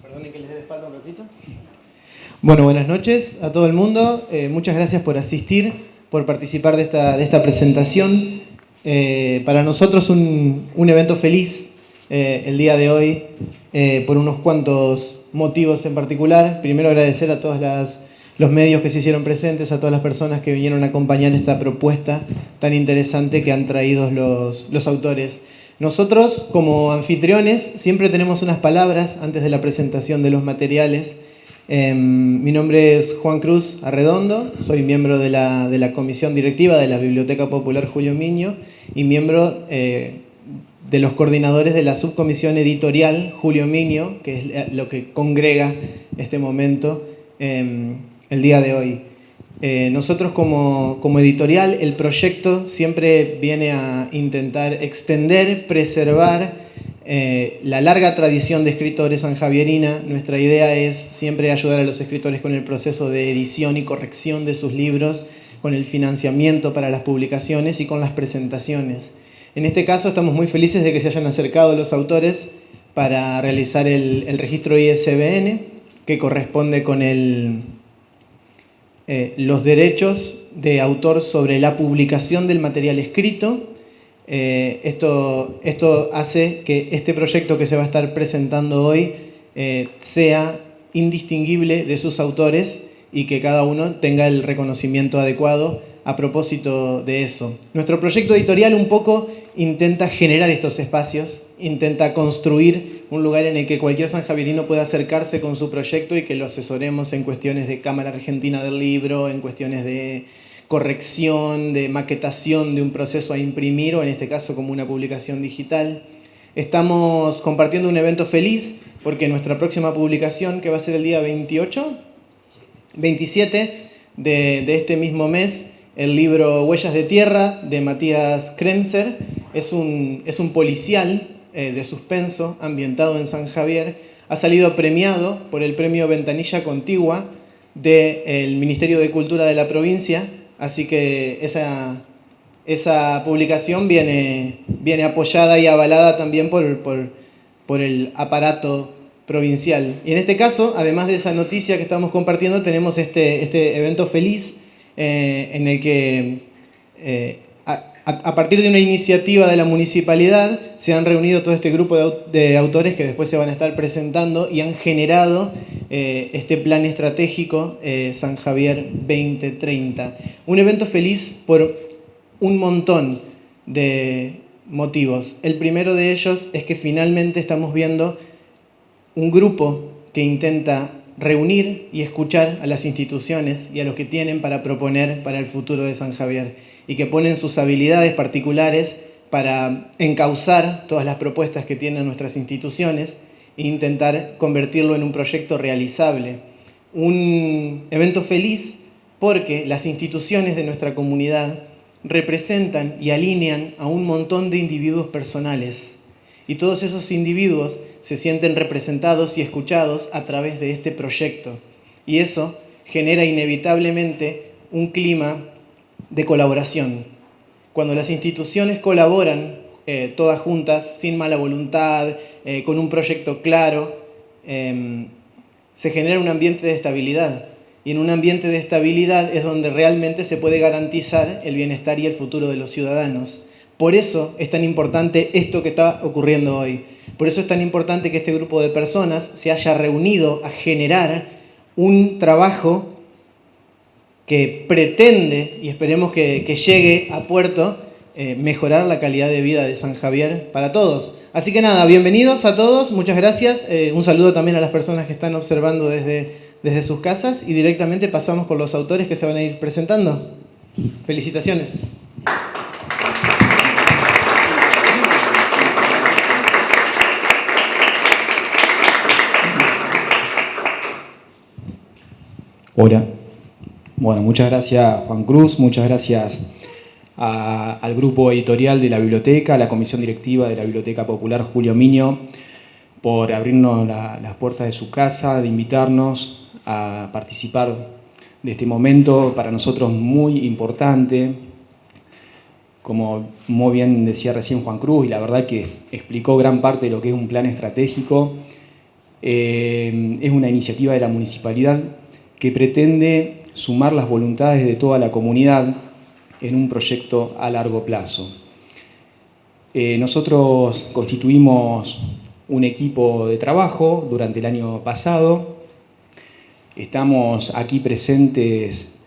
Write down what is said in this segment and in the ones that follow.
Perdonen que les dé la espalda un ratito. Bueno, buenas noches a todo el mundo. Muchas gracias por asistir, por participar de esta presentación. Para nosotros un evento feliz el día de hoy, por unos cuantos motivos en particular. Primero, agradecer a todos los medios que se hicieron presentes, a todas las personas que vinieron a acompañar esta propuesta tan interesante que han traído los autores. Nosotros, como anfitriones, siempre tenemos unas palabras antes de la presentación de los materiales. Mi nombre es Juan Cruz Arredondo, soy miembro de la comisión directiva de la Biblioteca Popular Julio Miño y miembro de los coordinadores de la subcomisión editorial Julio Miño, que es lo que congrega este momento el día de hoy. Nosotros como editorial, el proyecto siempre viene a intentar extender, preservar la larga tradición de escritores sanjavierina. Nuestra idea es siempre ayudar a los escritores con el proceso de edición y corrección de sus libros, con el financiamiento para las publicaciones y con las presentaciones. En este caso estamos muy felices de que se hayan acercado los autores para realizar el registro ISBN, que corresponde con los derechos de autor sobre la publicación del material escrito. Esto hace que este proyecto que se va a estar presentando hoy sea indistinguible de sus autores y que cada uno tenga el reconocimiento adecuado a propósito de eso. Nuestro proyecto editorial un poco intenta generar estos espacios, intenta construir un lugar en el que cualquier sanjavierino pueda acercarse con su proyecto y que lo asesoremos en cuestiones de Cámara Argentina del Libro, en cuestiones de corrección, de maquetación de un proceso a imprimir o en este caso como una publicación digital. Estamos compartiendo un evento feliz porque nuestra próxima publicación, que va a ser el día 27 de este mismo mes, el libro Huellas de Tierra de Matías Krenzer, es un policial de suspenso ambientado en San Javier. Ha salido premiado por el premio Ventanilla Contigua del Ministerio de Cultura de la provincia, así que esa publicación viene apoyada y avalada también por el aparato provincial. Y en este caso, además de esa noticia que estamos compartiendo, tenemos este evento feliz en el que a partir de una iniciativa de la municipalidad se han reunido todo este grupo de autores que después se van a estar presentando y han generado este plan estratégico San Javier 2030. Un evento feliz por un montón de motivos. El primero de ellos es que finalmente estamos viendo un grupo que intenta reunir y escuchar a las instituciones y a los que tienen para proponer para el futuro de San Javier y que ponen sus habilidades particulares para encauzar todas las propuestas que tienen nuestras instituciones e intentar convertirlo en un proyecto realizable. Un evento feliz porque las instituciones de nuestra comunidad representan y alinean a un montón de individuos personales y todos esos individuos se sienten representados y escuchados a través de este proyecto. Y eso genera inevitablemente un clima de colaboración. Cuando las instituciones colaboran todas juntas, sin mala voluntad, con un proyecto claro, se genera un ambiente de estabilidad. Y en un ambiente de estabilidad es donde realmente se puede garantizar el bienestar y el futuro de los ciudadanos. Por eso es tan importante esto que está ocurriendo hoy. Por eso es tan importante que este grupo de personas se haya reunido a generar un trabajo que pretende, y esperemos que llegue a puerto, mejorar la calidad de vida de San Javier para todos. Así que nada, bienvenidos a todos, muchas gracias. Un saludo también a las personas que están observando desde sus casas y directamente pasamos con los autores que se van a ir presentando. Felicitaciones. Hola. Bueno, muchas gracias Juan Cruz, muchas gracias al grupo editorial de la biblioteca, a la comisión directiva de la Biblioteca Popular Julio Miño, por abrirnos las puertas de su casa, de invitarnos a participar de este momento, para nosotros muy importante. Como muy bien decía recién Juan Cruz, y la verdad que explicó gran parte de lo que es un plan estratégico, es una iniciativa de la municipalidad que pretende sumar las voluntades de toda la comunidad en un proyecto a largo plazo. Nosotros constituimos un equipo de trabajo durante el año pasado. Estamos aquí presentes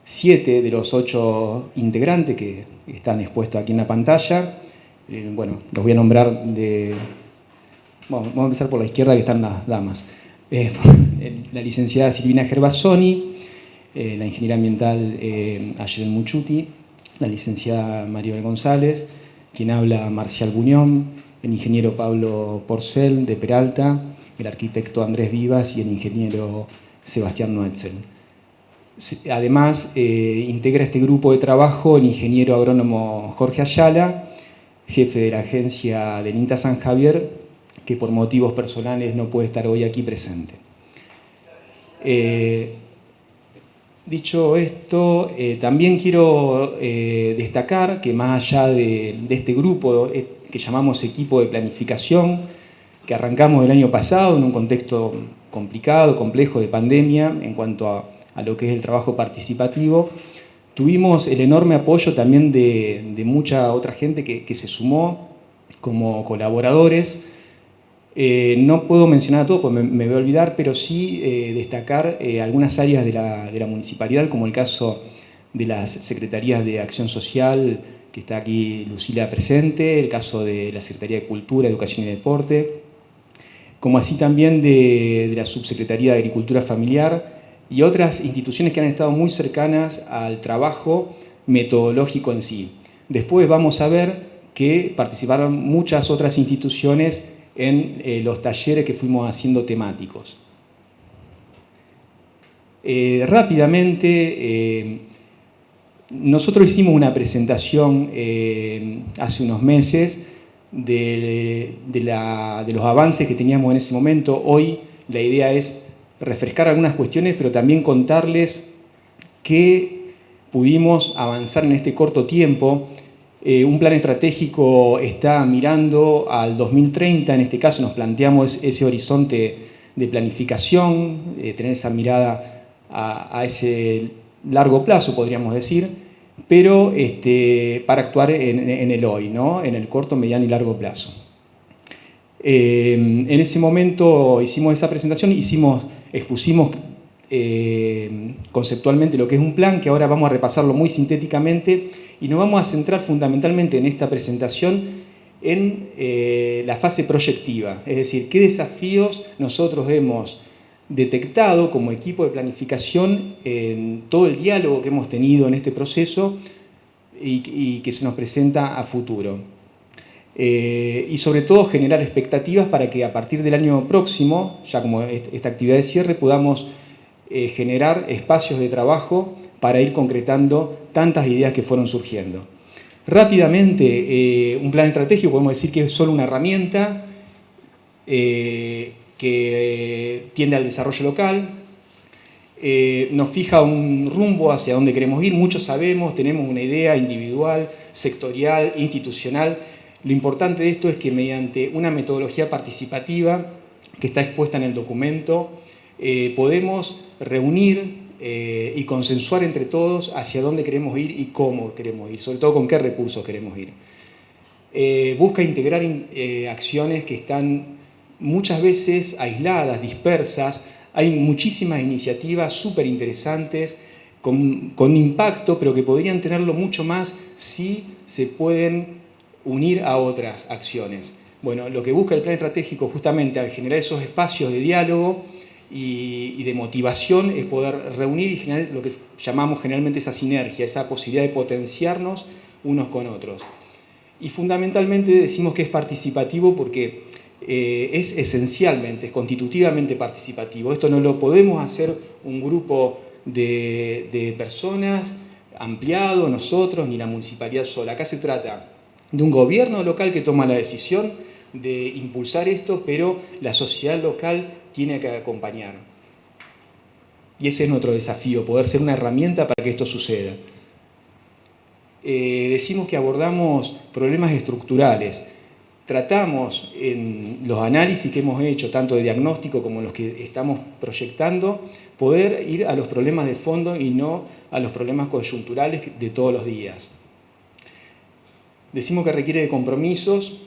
7 de los 8 integrantes que están expuestos aquí en la pantalla. Bueno, los voy a nombrar de... Bueno, vamos a empezar por la izquierda, que están las damas. La licenciada Silvina Gervasoni, la ingeniera ambiental Ayelen Muchuti, la licenciada Maribel González, quien habla Marcial Buñón, el ingeniero Pablo Porcel de Peralta, el arquitecto Andrés Vivas y el ingeniero Sebastián Noetzel. Además, integra este grupo de trabajo el ingeniero agrónomo Jorge Ayala, jefe de la agencia del INTA San Javier, que por motivos personales no puede estar hoy aquí presente. Dicho esto, también quiero destacar que más allá de este grupo que llamamos equipo de planificación, que arrancamos el año pasado en un contexto complicado, complejo de pandemia en cuanto a lo que es el trabajo participativo, tuvimos el enorme apoyo también de mucha otra gente que se sumó como colaboradores. No puedo mencionar a todos porque me voy a olvidar, pero sí destacar algunas áreas de la municipalidad, como el caso de las Secretarías de Acción Social, que está aquí Lucila presente, el caso de la Secretaría de Cultura, Educación y Deporte, como así también de la Subsecretaría de Agricultura Familiar y otras instituciones que han estado muy cercanas al trabajo metodológico en sí. Después vamos a ver que participaron muchas otras instituciones en los talleres que fuimos haciendo temáticos. Rápidamente, nosotros hicimos una presentación hace unos meses de los avances que teníamos en ese momento. Hoy la idea es refrescar algunas cuestiones, pero también contarles qué pudimos avanzar en este corto tiempo. Un plan estratégico está mirando al 2030, en este caso nos planteamos ese horizonte de planificación, tener esa mirada a ese largo plazo, podríamos decir, pero para actuar en el hoy, ¿no? En el corto, mediano y largo plazo. En ese momento hicimos esa presentación, expusimos conceptualmente lo que es un plan, que ahora vamos a repasarlo muy sintéticamente, y nos vamos a centrar fundamentalmente en esta presentación en la fase proyectiva, es decir, qué desafíos nosotros hemos detectado como equipo de planificación en todo el diálogo que hemos tenido en este proceso y que se nos presenta a futuro. Y sobre todo generar expectativas para que a partir del año próximo, ya como esta actividad de cierre, podamos generar espacios de trabajo para ir concretando tantas ideas que fueron surgiendo. Rápidamente, un plan estratégico podemos decir que es solo una herramienta que tiende al desarrollo local, nos fija un rumbo hacia dónde queremos ir. Muchos sabemos, tenemos una idea individual, sectorial, institucional. Lo importante de esto es que mediante una metodología participativa que está expuesta en el documento, podemos reunir y consensuar entre todos hacia dónde queremos ir y cómo queremos ir, sobre todo con qué recursos queremos ir. Busca integrar acciones que están muchas veces aisladas, dispersas. Hay muchísimas iniciativas súper interesantes, con impacto, pero que podrían tenerlo mucho más si se pueden unir a otras acciones. Bueno, lo que busca el plan estratégico justamente al generar esos espacios de diálogo y de motivación es poder reunir y generar lo que llamamos generalmente esa sinergia, esa posibilidad de potenciarnos unos con otros. Y fundamentalmente decimos que es participativo porque es esencialmente, es constitutivamente participativo. Esto no lo podemos hacer un grupo de personas ampliado, nosotros, ni la municipalidad sola. Acá se trata de un gobierno local que toma la decisión de impulsar esto, pero la sociedad local tiene que acompañar. Y ese es nuestro desafío, poder ser una herramienta para que esto suceda. Decimos que abordamos problemas estructurales. Tratamos en los análisis que hemos hecho, tanto de diagnóstico como los que estamos proyectando, poder ir a los problemas de fondo y no a los problemas coyunturales de todos los días. Decimos que requiere de compromisos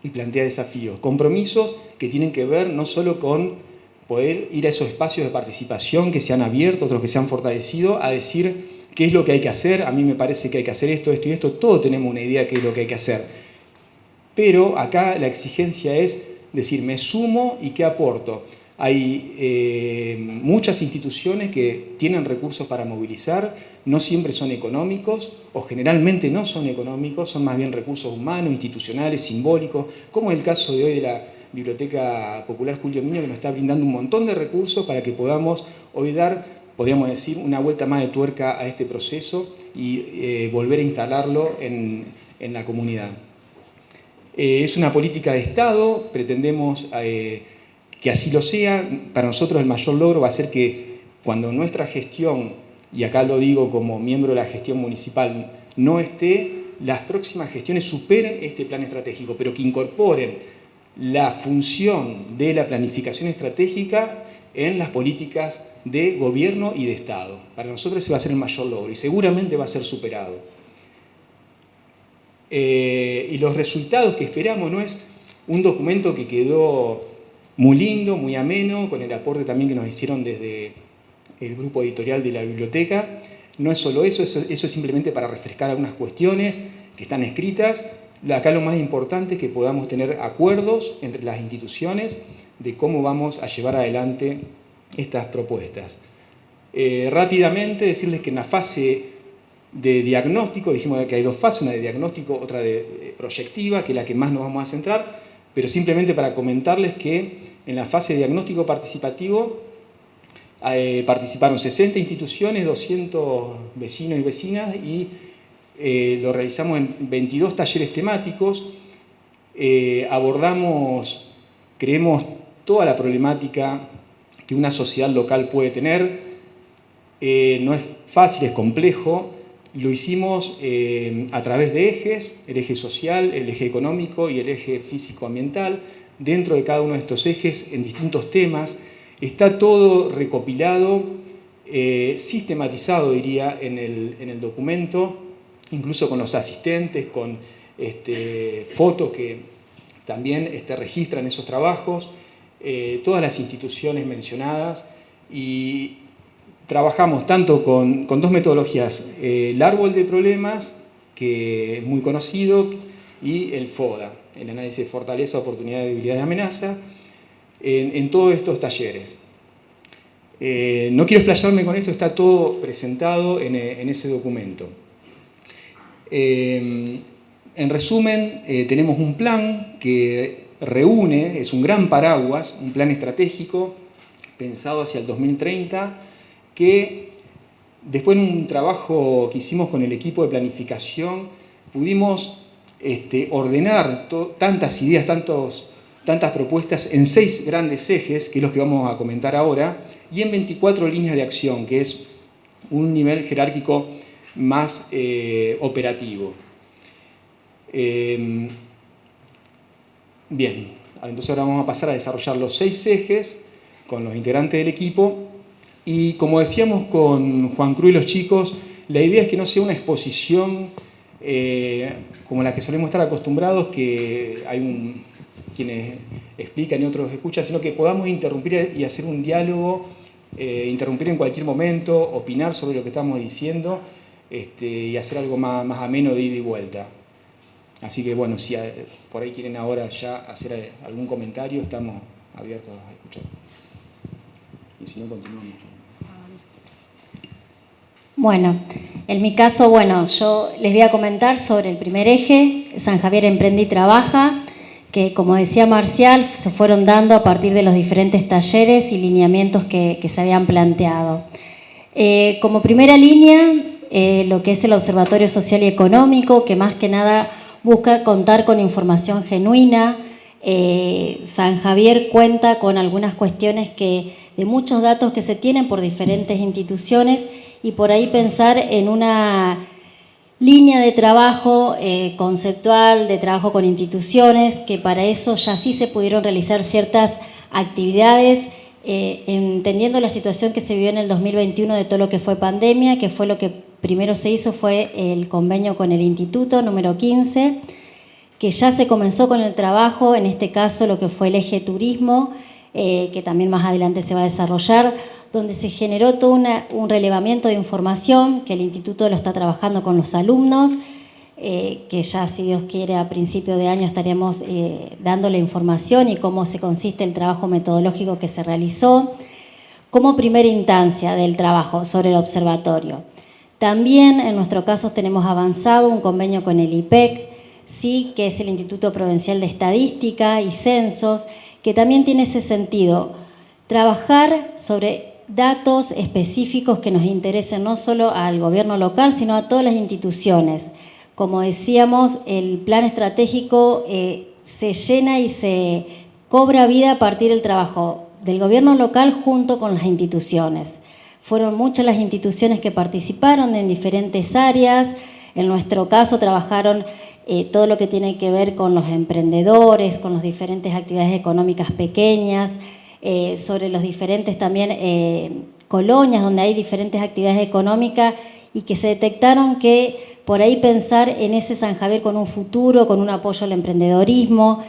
y plantea desafíos. Compromisos que tienen que ver no solo con poder ir a esos espacios de participación que se han abierto, otros que se han fortalecido, a decir qué es lo que hay que hacer. A mí me parece que hay que hacer esto, esto y esto. Todos tenemos una idea de qué es lo que hay que hacer. Pero acá la exigencia es decir, me sumo y qué aporto. Hay muchas instituciones que tienen recursos para movilizar, no siempre son económicos, o generalmente no son económicos, son más bien recursos humanos, institucionales, simbólicos, como es el caso de hoy de la Biblioteca Popular Julio Miño, que nos está brindando un montón de recursos para que podamos hoy dar, podríamos decir, una vuelta más de tuerca a este proceso y volver a instalarlo en la comunidad. Es una política de Estado, pretendemos que así lo sea. Para nosotros el mayor logro va a ser que cuando nuestra gestión, y acá lo digo como miembro de la gestión municipal, no esté, las próximas gestiones superen este plan estratégico, pero que incorporen la función de la planificación estratégica en las políticas de gobierno y de Estado. Para nosotros ese va a ser el mayor logro y seguramente va a ser superado. Y los resultados que esperamos no es un documento que quedó muy lindo, muy ameno, con el aporte también que nos hicieron desde el grupo editorial de la biblioteca. No es solo eso es simplemente para refrescar algunas cuestiones que están escritas. Acá lo más importante es que podamos tener acuerdos entre las instituciones de cómo vamos a llevar adelante estas propuestas. Rápidamente decirles que en la fase de diagnóstico, dijimos que hay dos fases, una de diagnóstico, otra de proyectiva, que es la que más nos vamos a centrar, pero simplemente para comentarles que en la fase de diagnóstico participativo participaron 60 instituciones, 200 vecinos y vecinas, y lo realizamos en 22 talleres temáticos. Abordamos, creemos, toda la problemática que una sociedad local puede tener. No es fácil, es complejo. Lo hicimos a través de ejes, el eje social, el eje económico y el eje físico-ambiental. Dentro de cada uno de estos ejes, en distintos temas, está todo recopilado, sistematizado, diría, en el documento, incluso con los asistentes, con fotos que también registran esos trabajos, todas las instituciones mencionadas, y trabajamos tanto con dos metodologías, el árbol de problemas, que es muy conocido, y el FODA, el análisis de fortaleza, oportunidad, debilidad y amenaza, en todos estos talleres. No quiero explayarme con esto, está todo presentado en ese documento. En resumen, tenemos un plan que reúne, es un gran paraguas, un plan estratégico pensado hacia el 2030, que después de un trabajo que hicimos con el equipo de planificación, pudimos ordenar tantas ideas, tantas propuestas en 6 grandes ejes, que es los que vamos a comentar ahora, y en 24 líneas de acción, que es un nivel jerárquico más operativo. Bien, entonces ahora vamos a pasar a desarrollar los 6 ejes con los integrantes del equipo. Y como decíamos con Juan Cruz y los chicos, la idea es que no sea una exposición como la que solemos estar acostumbrados, que hay quienes explican y otros escuchan, sino que podamos interrumpir y hacer un diálogo, interrumpir en cualquier momento, opinar sobre lo que estamos diciendo y hacer algo más ameno de ida y vuelta. Así que bueno, si por ahí quieren ahora ya hacer algún comentario, estamos abiertos a escuchar. Y si no, continuamos. Bueno, en mi caso, yo les voy a comentar sobre el primer eje, San Javier Emprende y Trabaja, que como decía Marcial, se fueron dando a partir de los diferentes talleres y lineamientos que se habían planteado. Como primera línea, lo que es el Observatorio Social y Económico, que más que nada busca contar con información genuina, San Javier cuenta con algunas cuestiones de muchos datos que se tienen por diferentes instituciones y por ahí pensar en una línea de trabajo conceptual, de trabajo con instituciones, que para eso ya sí se pudieron realizar ciertas actividades, entendiendo la situación que se vivió en el 2021 de todo lo que fue pandemia, que fue lo que primero se hizo fue el convenio con el Instituto número 15, que ya se comenzó con el trabajo, en este caso lo que fue el eje turismo, que también más adelante se va a desarrollar, donde se generó todo un relevamiento de información que el Instituto lo está trabajando con los alumnos, que ya, si Dios quiere, a principio de año estaríamos dándole información y cómo se consiste el trabajo metodológico que se realizó, como primera instancia del trabajo sobre el observatorio. También, en nuestro caso, tenemos avanzado un convenio con el IPEC, sí, que es el Instituto Provincial de Estadística y Censos, que también tiene ese sentido, trabajar sobre datos específicos que nos interesen no solo al gobierno local, sino a todas las instituciones. Como decíamos, el plan estratégico se llena y se cobra vida a partir del trabajo del gobierno local junto con las instituciones. Fueron muchas las instituciones que participaron en diferentes áreas. En nuestro caso trabajaron todo lo que tiene que ver con los emprendedores, con las diferentes actividades económicas pequeñas, sobre los diferentes también colonias donde hay diferentes actividades económicas y que se detectaron que por ahí pensar en ese San Javier con un futuro, con un apoyo al emprendedorismo,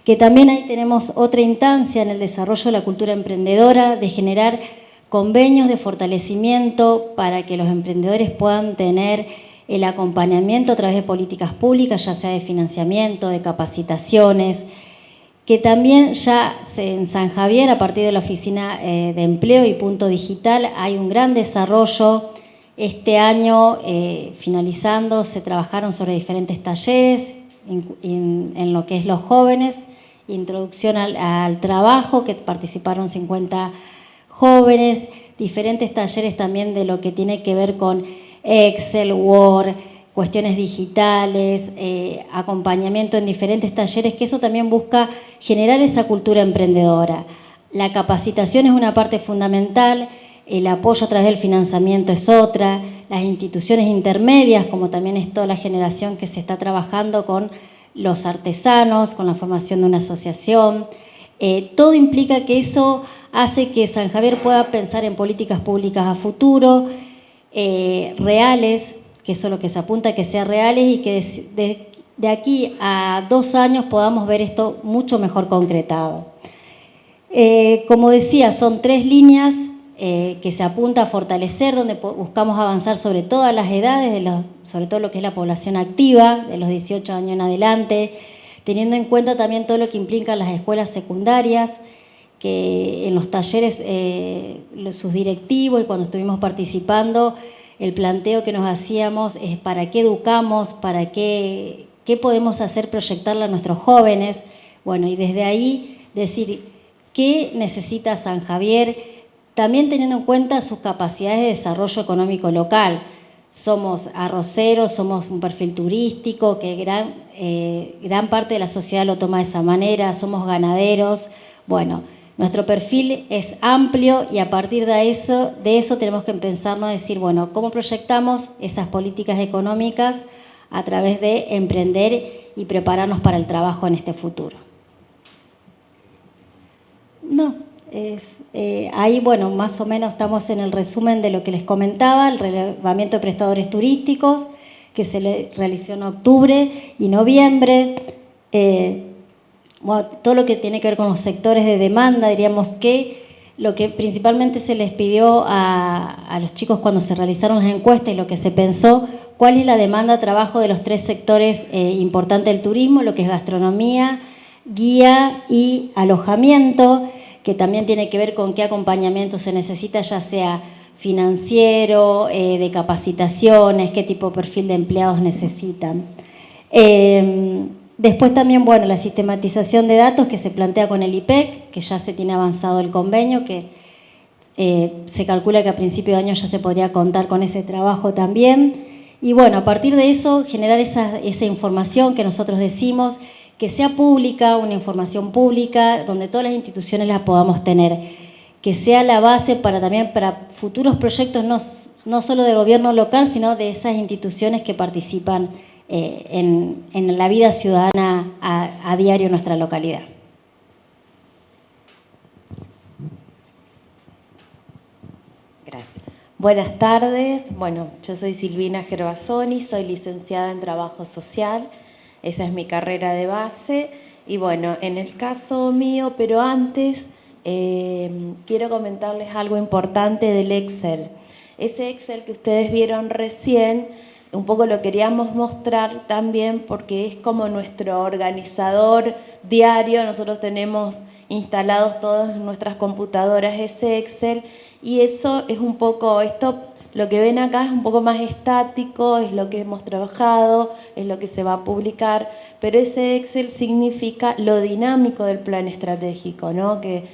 que también ahí tenemos otra instancia en el desarrollo de la cultura emprendedora, de generar convenios de fortalecimiento para que los emprendedores puedan tener el acompañamiento a través de políticas públicas, ya sea de financiamiento, de capacitaciones, que también ya en San Javier, a partir de la Oficina de Empleo y Punto Digital, hay un gran desarrollo. Este año, finalizando, se trabajaron sobre diferentes talleres en lo que es los jóvenes, introducción al trabajo, que participaron 50 jóvenes, diferentes talleres también de lo que tiene que ver con Excel, Word, cuestiones digitales, acompañamiento en diferentes talleres, que eso también busca generar esa cultura emprendedora. La capacitación es una parte fundamental, el apoyo a través del financiamiento es otra, las instituciones intermedias, como también es toda la generación que se está trabajando con los artesanos, con la formación de una asociación. Todo implica que eso hace que San Javier pueda pensar en políticas públicas a futuro, reales, que eso es lo que se apunta, que sean reales y que de aquí a 2 años podamos ver esto mucho mejor concretado. Como decía, son 3 líneas que se apunta a fortalecer, donde buscamos avanzar sobre todas las edades, sobre todo lo que es la población activa, de los 18 años en adelante, teniendo en cuenta también todo lo que implican las escuelas secundarias, que en los talleres sus directivos y cuando estuvimos participando, el planteo que nos hacíamos es para qué educamos, para qué podemos hacer proyectarle a nuestros jóvenes. Bueno, y desde ahí decir qué necesita San Javier, también teniendo en cuenta sus capacidades de desarrollo económico local. Somos arroceros, somos un perfil turístico, que gran parte de la sociedad lo toma de esa manera, somos ganaderos. Bueno, nuestro perfil es amplio y a partir de eso tenemos que empezarnos a decir, bueno, ¿cómo proyectamos esas políticas económicas a través de emprender y prepararnos para el trabajo en este futuro? No, ahí, bueno, más o menos estamos en el resumen de lo que les comentaba, el relevamiento de prestadores turísticos que se realizó en octubre y noviembre. Bueno, todo lo que tiene que ver con los sectores de demanda, diríamos que lo que principalmente se les pidió a los chicos cuando se realizaron las encuestas y lo que se pensó, cuál es la demanda de trabajo de los 3 sectores importantes del turismo, lo que es gastronomía, guía y alojamiento, que también tiene que ver con qué acompañamiento se necesita, ya sea financiero, de capacitaciones, qué tipo de perfil de empleados necesitan. Después también, bueno, la sistematización de datos que se plantea con el IPEC, que ya se tiene avanzado el convenio, que se calcula que a principio de año ya se podría contar con ese trabajo también. Y bueno, a partir de eso, generar esa información que nosotros decimos, que sea pública, una información pública, donde todas las instituciones la podamos tener, que sea la base también para futuros proyectos, no solo de gobierno local, sino de esas instituciones que participan en la vida ciudadana a diario en nuestra localidad. Gracias. Buenas tardes. Bueno, yo soy Silvina Gervasoni, soy licenciada en Trabajo Social. Esa es mi carrera de base. Y bueno, en el caso mío, pero antes, quiero comentarles algo importante del Excel. Ese Excel que ustedes vieron recién, un poco lo queríamos mostrar también porque es como nuestro organizador diario. Nosotros tenemos instalados todas en nuestras computadoras ese Excel, y eso es un poco, lo que ven acá es un poco más estático, es lo que hemos trabajado, es lo que se va a publicar, pero ese Excel significa lo dinámico del plan estratégico, ¿no? Que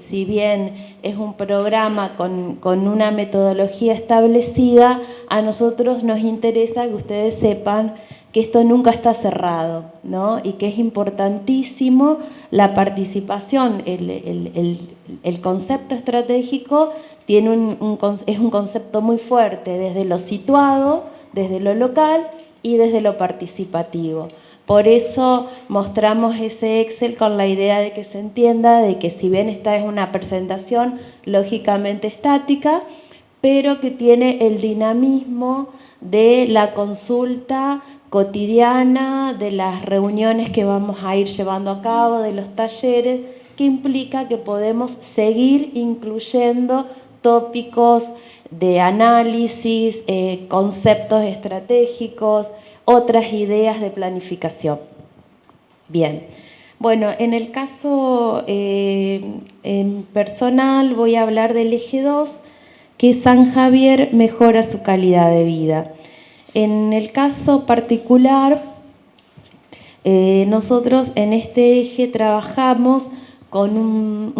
si bien es un programa con una metodología establecida, a nosotros nos interesa que ustedes sepan que esto nunca está cerrado, ¿no? Y que es importantísimo la participación. El concepto estratégico tiene es un concepto muy fuerte desde lo situado, desde lo local y desde lo participativo. Por eso mostramos ese Excel con la idea de que se entienda de que si bien esta es una presentación lógicamente estática, pero que tiene el dinamismo de la consulta cotidiana, de las reuniones que vamos a ir llevando a cabo, de los talleres, que implica que podemos seguir incluyendo tópicos de análisis, conceptos estratégicos, otras ideas de planificación. Bien, bueno, en el caso en personal voy a hablar del eje 2, que San Javier mejora su calidad de vida. En el caso particular, nosotros en este eje trabajamos con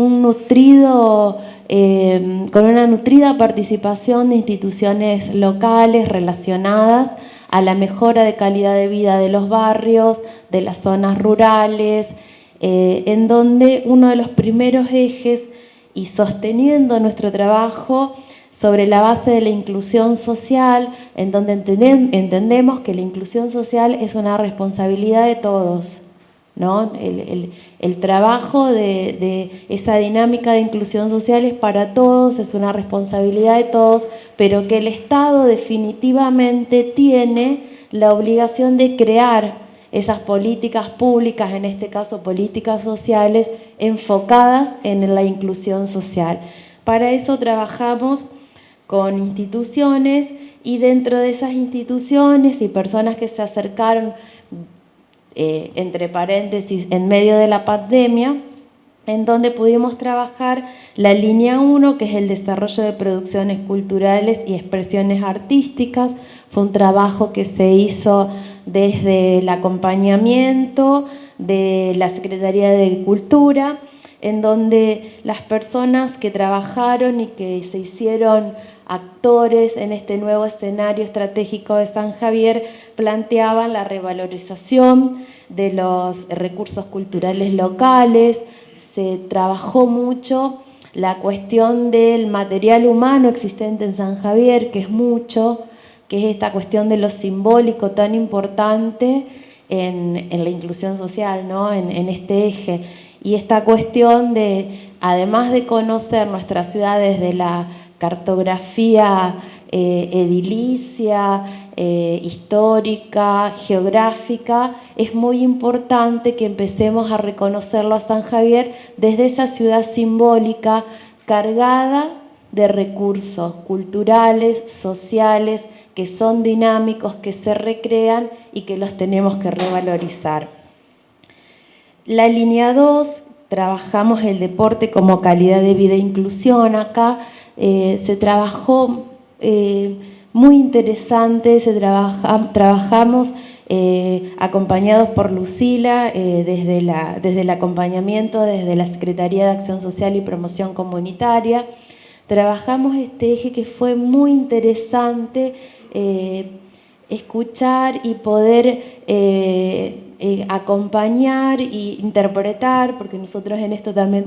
con una nutrida participación de instituciones locales relacionadas a la mejora de calidad de vida de los barrios, de las zonas rurales, en donde uno de los primeros ejes, y sosteniendo nuestro trabajo sobre la base de la inclusión social, en donde entendemos que la inclusión social es una responsabilidad de todos, ¿no? El trabajo de esa dinámica de inclusión social es para todos, es una responsabilidad de todos, pero que el Estado definitivamente tiene la obligación de crear esas políticas públicas, en este caso políticas sociales, enfocadas en la inclusión social. Para eso trabajamos con instituciones, y dentro de esas instituciones y personas que se acercaron, entre paréntesis, en medio de la pandemia, en donde pudimos trabajar la línea 1, que es el desarrollo de producciones culturales y expresiones artísticas. Fue un trabajo que se hizo desde el acompañamiento de la Secretaría de Cultura, en donde las personas que trabajaron y que se hicieron actores en este nuevo escenario estratégico de San Javier planteaban la revalorización de los recursos culturales locales. Se trabajó mucho la cuestión del material humano existente en San Javier, que es mucho, que es esta cuestión de lo simbólico tan importante en la inclusión social, ¿no? En este eje. Y esta cuestión de, además de conocer nuestra ciudad desde la cartografía edilicia, histórica, geográfica, es muy importante que empecemos a reconocerlo a San Javier desde esa ciudad simbólica cargada de recursos culturales, sociales, que son dinámicos, que se recrean y que los tenemos que revalorizar. La línea 2, trabajamos el deporte como calidad de vida e inclusión. Acá se trabajó muy interesante, trabajamos acompañados por Lucila desde el acompañamiento, desde la Secretaría de Acción Social y Promoción Comunitaria. Trabajamos este eje que fue muy interesante escuchar y poder acompañar e interpretar, porque nosotros en esto también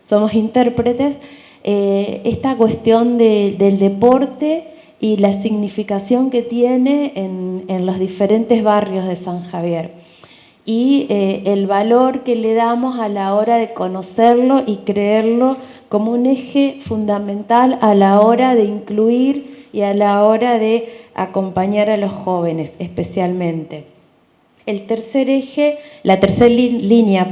somos intérpretes, esta cuestión del deporte y la significación que tiene en los diferentes barrios de San Javier. Y el valor que le damos a la hora de conocerlo y creerlo como un eje fundamental a la hora de incluir y a la hora de acompañar a los jóvenes especialmente. El tercer eje, la tercera línea,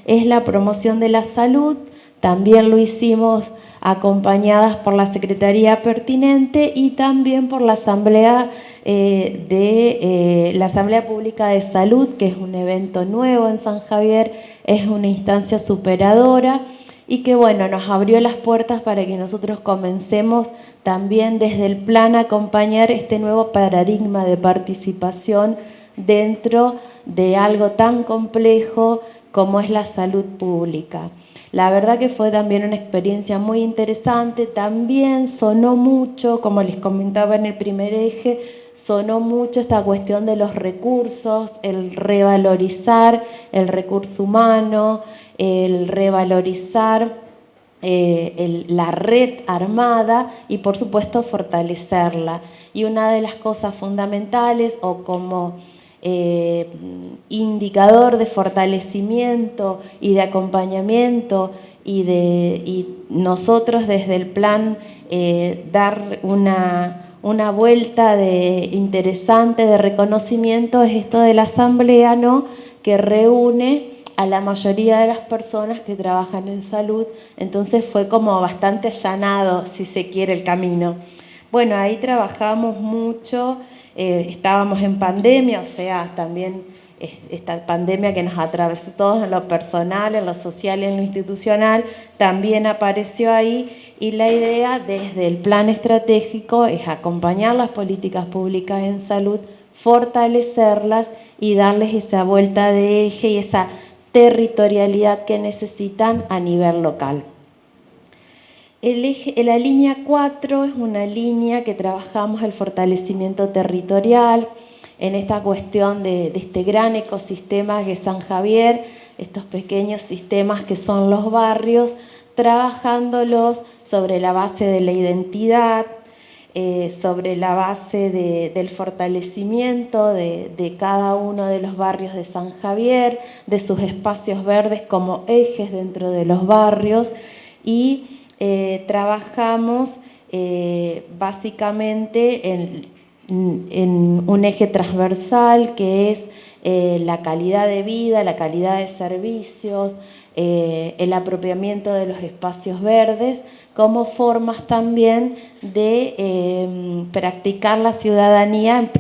es la promoción de la salud. También lo hicimos acompañadas por la Secretaría pertinente y también por la Asamblea la Asamblea Pública de Salud, que es un evento nuevo en San Javier, es una instancia superadora y que bueno, nos abrió las puertas para que nosotros comencemos también desde el plan a acompañar este nuevo paradigma de participación dentro de algo tan complejo como es la salud pública. La verdad que fue también una experiencia muy interesante, también sonó mucho, como les comentaba en el primer eje, sonó mucho esta cuestión de los recursos, el revalorizar el recurso humano, el revalorizar la red armada y por supuesto fortalecerla. Y una de las cosas fundamentales o como indicador de fortalecimiento y de acompañamiento y nosotros desde el plan dar una vuelta interesante de reconocimiento es esto de la asamblea, ¿no?, que reúne a la mayoría de las personas que trabajan en salud. Entonces fue como bastante allanado, si se quiere, el camino. Bueno, ahí trabajamos mucho. Estábamos en pandemia, o sea, también esta pandemia que nos atravesó todos en lo personal, en lo social y en lo institucional, también apareció ahí y la idea desde el plan estratégico es acompañar las políticas públicas en salud, fortalecerlas y darles esa vuelta de eje y esa territorialidad que necesitan a nivel local. La línea 4 es una línea que trabajamos el fortalecimiento territorial en esta cuestión de este gran ecosistema que es San Javier, estos pequeños sistemas que son los barrios, trabajándolos sobre la base de la identidad, sobre la base del fortalecimiento de cada uno de los barrios de San Javier, de sus espacios verdes como ejes dentro de los barrios y trabajamos básicamente en un eje transversal que es la calidad de vida, la calidad de servicios, el apropiamiento de los espacios verdes, como formas también de practicar la ciudadanía a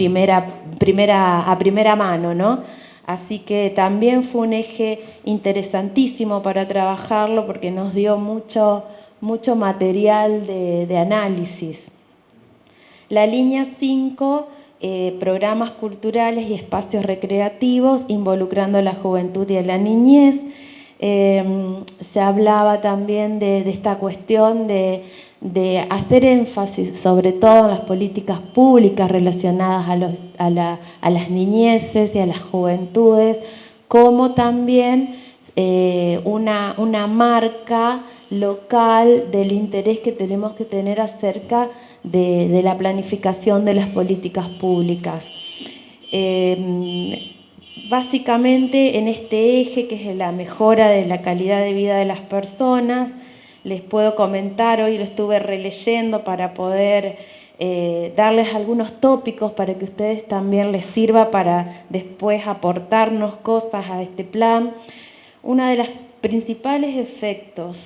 primera mano, ¿no? Así que también fue un eje interesantísimo para trabajarlo porque nos dio mucho material de análisis. La línea 5, programas culturales y espacios recreativos involucrando a la juventud y a la niñez. Se hablaba también de esta cuestión de hacer énfasis sobre todo en las políticas públicas relacionadas a las niñeces y a las juventudes, como también una marca local del interés que tenemos que tener acerca de la planificación de las políticas públicas. Básicamente en este eje que es la mejora de la calidad de vida de las personas, les puedo comentar, hoy lo estuve releyendo para poder darles algunos tópicos para que a ustedes también les sirva para después aportarnos cosas a este plan. Uno de los principales efectos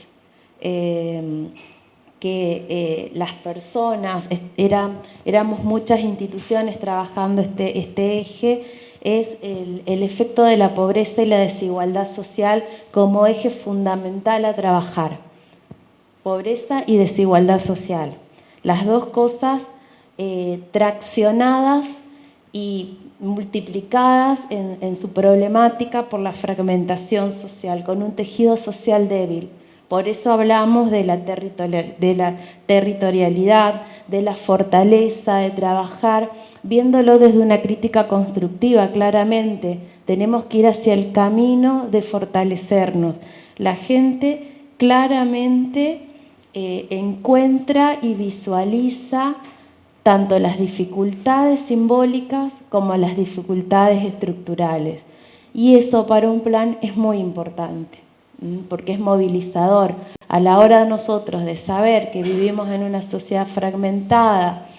que las personas, éramos muchas instituciones trabajando este eje, es el efecto de la pobreza y la desigualdad social como eje fundamental a trabajar. Pobreza y desigualdad social. Las dos cosas traccionadas y multiplicadas en su problemática por la fragmentación social, con un tejido social débil. Por eso hablamos de la territorialidad, de la fortaleza, de trabajar, viéndolo desde una crítica constructiva, claramente. Tenemos que ir hacia el camino de fortalecernos. La gente claramente encuentra y visualiza tanto las dificultades simbólicas como las dificultades estructurales. Y eso para un plan es muy importante, porque es movilizador. A la hora de nosotros de saber que vivimos en una sociedad fragmentada,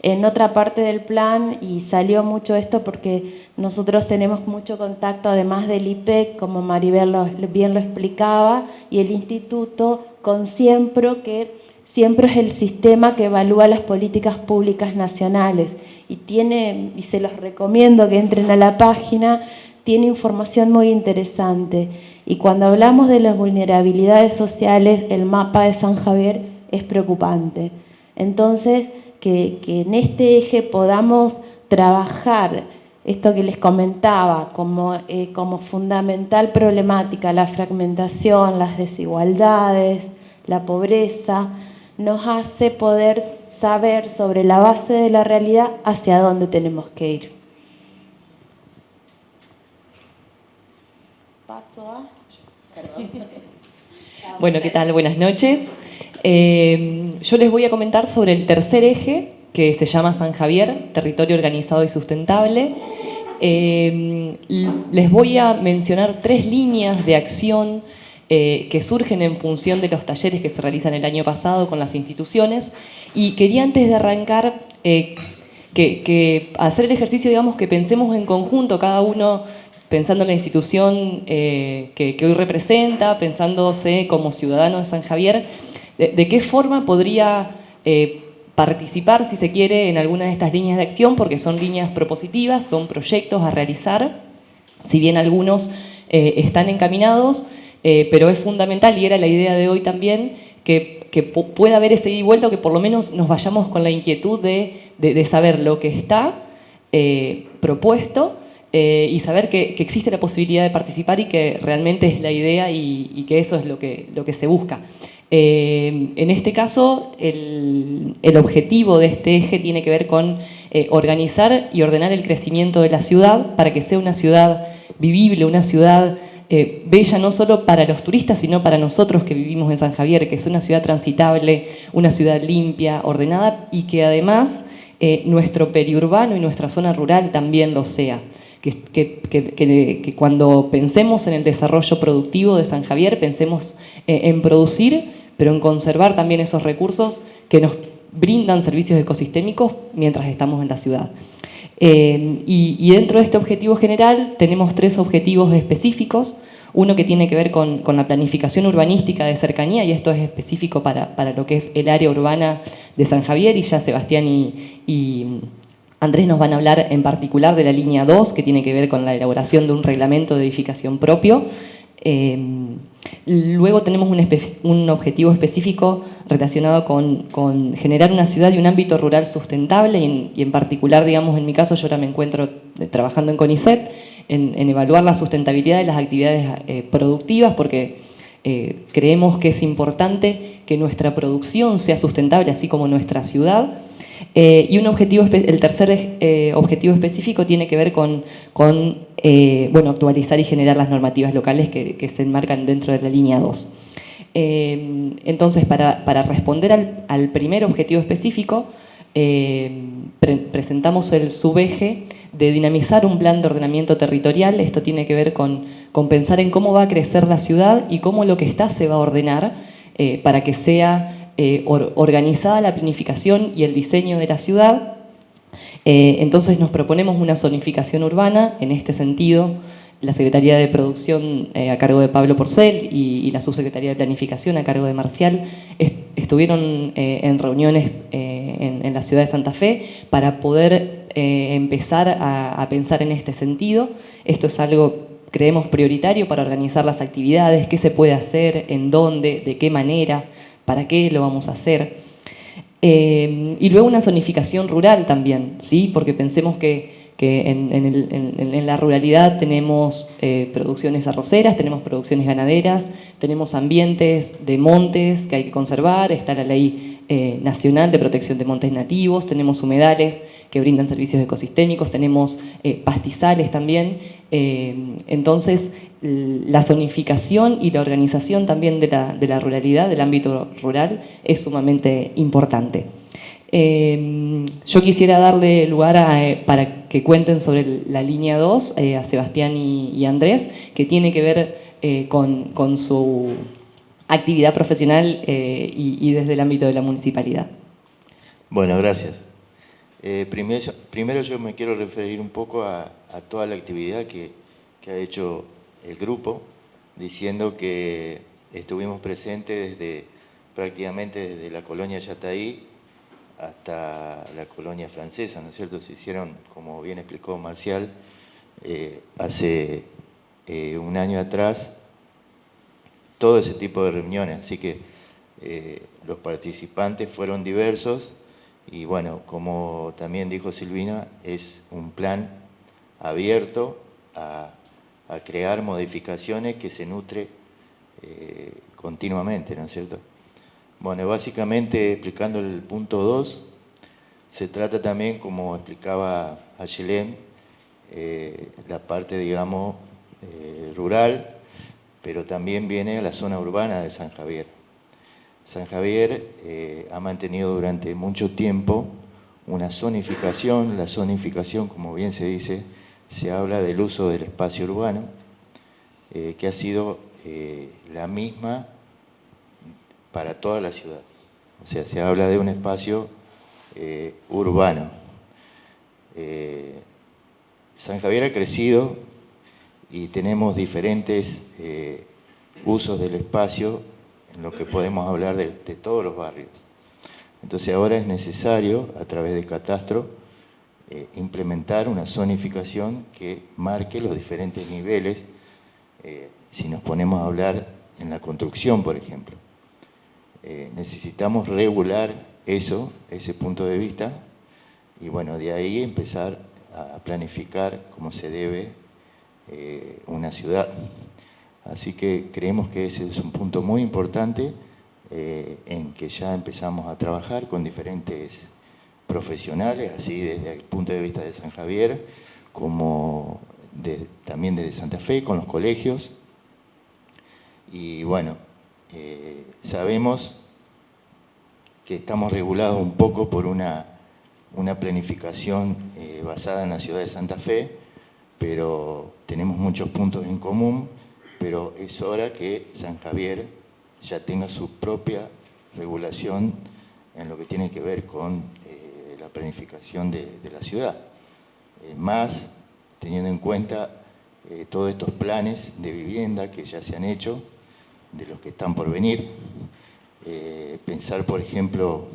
en otra parte del plan, y salió mucho esto porque nosotros tenemos mucho contacto, además del IPEC, como Maribel bien lo explicaba, y el instituto con Siempro, que Siempro es el sistema que evalúa las políticas públicas nacionales, y se los recomiendo que entren a la página, tiene información muy interesante. Y cuando hablamos de las vulnerabilidades sociales, el mapa de San Javier es preocupante. Entonces, que en este eje podamos trabajar esto que les comentaba como fundamental problemática, la fragmentación, las desigualdades, la pobreza, nos hace poder saber sobre la base de la realidad hacia dónde tenemos que ir. Paso a... Perdón. Bueno, ¿qué tal? Buenas noches. Yo les voy a comentar sobre el tercer eje, que se llama San Javier, Territorio Organizado y Sustentable. Les voy a mencionar 3 líneas de acción que surgen en función de los talleres que se realizan el año pasado con las instituciones. Y quería, antes de arrancar, que hacer el ejercicio, digamos, que pensemos en conjunto, cada uno pensando en la institución que hoy representa, pensándose como ciudadano de San Javier, de qué forma podría participar, si se quiere, en alguna de estas líneas de acción, porque son líneas propositivas, son proyectos a realizar, si bien algunos están encaminados, pero es fundamental, y era la idea de hoy también, que pueda haber ese ida y vuelta, o que por lo menos nos vayamos con la inquietud de saber lo que está propuesto, y saber que existe la posibilidad de participar y que realmente es la idea y que eso es lo que se busca. En este caso, el objetivo de este eje tiene que ver con organizar y ordenar el crecimiento de la ciudad para que sea una ciudad vivible, una ciudad bella no solo para los turistas, sino para nosotros que vivimos en San Javier, que es una ciudad transitable, una ciudad limpia, ordenada, y que además nuestro periurbano y nuestra zona rural también lo sea. Que cuando pensemos en el desarrollo productivo de San Javier, pensemos en producir, pero en conservar también esos recursos que nos brindan servicios ecosistémicos mientras estamos en la ciudad. Y dentro de este objetivo general tenemos 3 objetivos específicos. Uno que tiene que ver con la planificación urbanística de cercanía, y esto es específico para lo que es el área urbana de San Javier, y ya Sebastián y Andrés nos van a hablar en particular de la línea 2, que tiene que ver con la elaboración de un reglamento de edificación propio. Luego tenemos un objetivo específico relacionado con generar una ciudad y un ámbito rural sustentable, y en particular, digamos, en mi caso, yo ahora me encuentro trabajando en CONICET, en evaluar la sustentabilidad de las actividades productivas, porque creemos que es importante que nuestra producción sea sustentable, así como nuestra ciudad. Y el tercer objetivo específico tiene que ver con actualizar y generar las normativas locales que se enmarcan dentro de la línea 2. Entonces, para responder al primer objetivo específico, presentamos el subeje de dinamizar un plan de ordenamiento territorial. Esto tiene que ver con pensar en cómo va a crecer la ciudad y cómo lo que está se va a ordenar para que sea organizada la planificación y el diseño de la ciudad. Entonces nos proponemos una zonificación urbana. En este sentido, la Secretaría de Producción a cargo de Pablo Porcel y la Subsecretaría de Planificación a cargo de Marcial estuvieron en reuniones en la ciudad de Santa Fe para poder empezar a pensar en este sentido. Esto es algo, creemos, prioritario para organizar las actividades, qué se puede hacer, en dónde, de qué manera, para qué lo vamos a hacer. Y luego una zonificación rural también, ¿sí? Porque pensemos que que en la ruralidad tenemos producciones arroceras, tenemos producciones ganaderas, tenemos ambientes de montes que hay que conservar, está la Ley Nacional de Protección de Montes Nativos, tenemos humedales que brindan servicios ecosistémicos, tenemos pastizales también. Entonces, la zonificación y la organización también de la ruralidad, del ámbito rural, es sumamente importante. Yo quisiera darle lugar para que cuenten sobre la línea 2 a Sebastián y Andrés, que tiene que ver con su actividad profesional y desde el ámbito de la municipalidad. Bueno, gracias. Primero yo me quiero referir un poco a toda la actividad que ha hecho el grupo, diciendo que estuvimos presentes prácticamente desde la colonia Yataí hasta la colonia francesa, ¿no es cierto? Se hicieron, como bien explicó Marcial, hace un año atrás, todo ese tipo de reuniones, así que los participantes fueron diversos y bueno, como también dijo Silvina, es un plan abierto a crear modificaciones que se nutre continuamente, ¿no es cierto? Bueno, básicamente explicando el punto 2, se trata también, como explicaba Ayelén, la parte, digamos, rural, pero también viene a la zona urbana de San Javier. San Javier ha mantenido durante mucho tiempo una zonificación. La zonificación, como bien se dice, se habla del uso del espacio urbano, que ha sido la misma para toda la ciudad. O sea, se habla de un espacio urbano. San Javier ha crecido y tenemos diferentes usos del espacio en lo que podemos hablar de todos los barrios. Entonces ahora es necesario, a través de Catastro, implementar una zonificación que marque los diferentes niveles, si nos ponemos a hablar en la construcción, por ejemplo. Necesitamos regular ese punto de vista, y bueno, de ahí empezar a planificar cómo se debe una ciudad. Así que creemos que ese es un punto muy importante en que ya empezamos a trabajar con diferentes profesionales, así desde el punto de vista de San Javier, como también desde Santa Fe, con los colegios. Y bueno, sabemos que estamos regulados un poco por una planificación basada en la ciudad de Santa Fe, pero tenemos muchos puntos en común, pero es hora que San Javier ya tenga su propia regulación en lo que tiene que ver con la planificación de la ciudad. Más teniendo en cuenta todos estos planes de vivienda que ya se han hecho, de los que están por venir. Pensar, por ejemplo,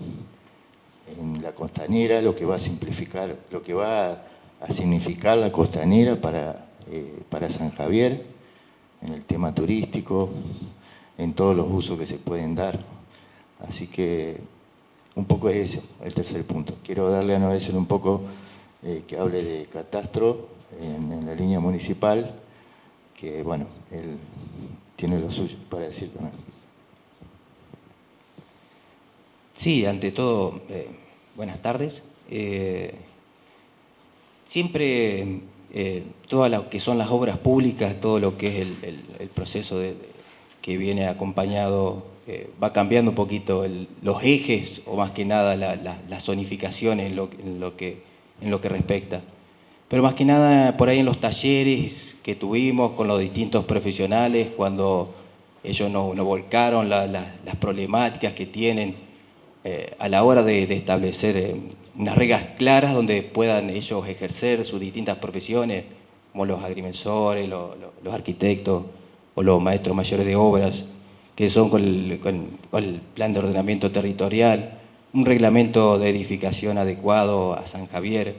en la costanera, lo que va a simplificar, lo que va a significar la costanera para San Javier, en el tema turístico, en todos los usos que se pueden dar. Así que un poco es ese, el tercer punto. Quiero darle a Noésel un poco que hable de Catastro en la línea municipal, que bueno, él tiene lo suyo para decir también. Sí, ante todo, buenas tardes. Siempre todo lo que son las obras públicas, todo lo que es el proceso que viene acompañado, va cambiando un poquito los ejes, o más que nada la zonificación en lo que respecta. Pero más que nada por ahí en los talleres que tuvimos con los distintos profesionales, cuando ellos nos volcaron las problemáticas que tienen a la hora de establecer unas reglas claras donde puedan ellos ejercer sus distintas profesiones, como los agrimensores, los arquitectos o los maestros mayores de obras, que son con el plan de ordenamiento territorial, un reglamento de edificación adecuado a San Javier,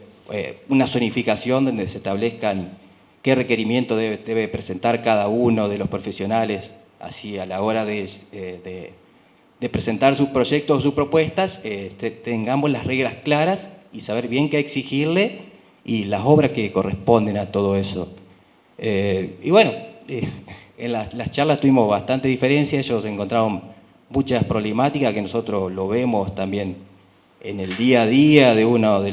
una zonificación donde se establezcan qué requerimiento debe presentar cada uno de los profesionales, así a la hora de presentar sus proyectos o sus propuestas, tengamos las reglas claras y saber bien qué exigirle y las obras que corresponden a todo eso. Y bueno, en las charlas tuvimos bastante diferencia, ellos encontraron muchas problemáticas que nosotros lo vemos también en el día a día de uno de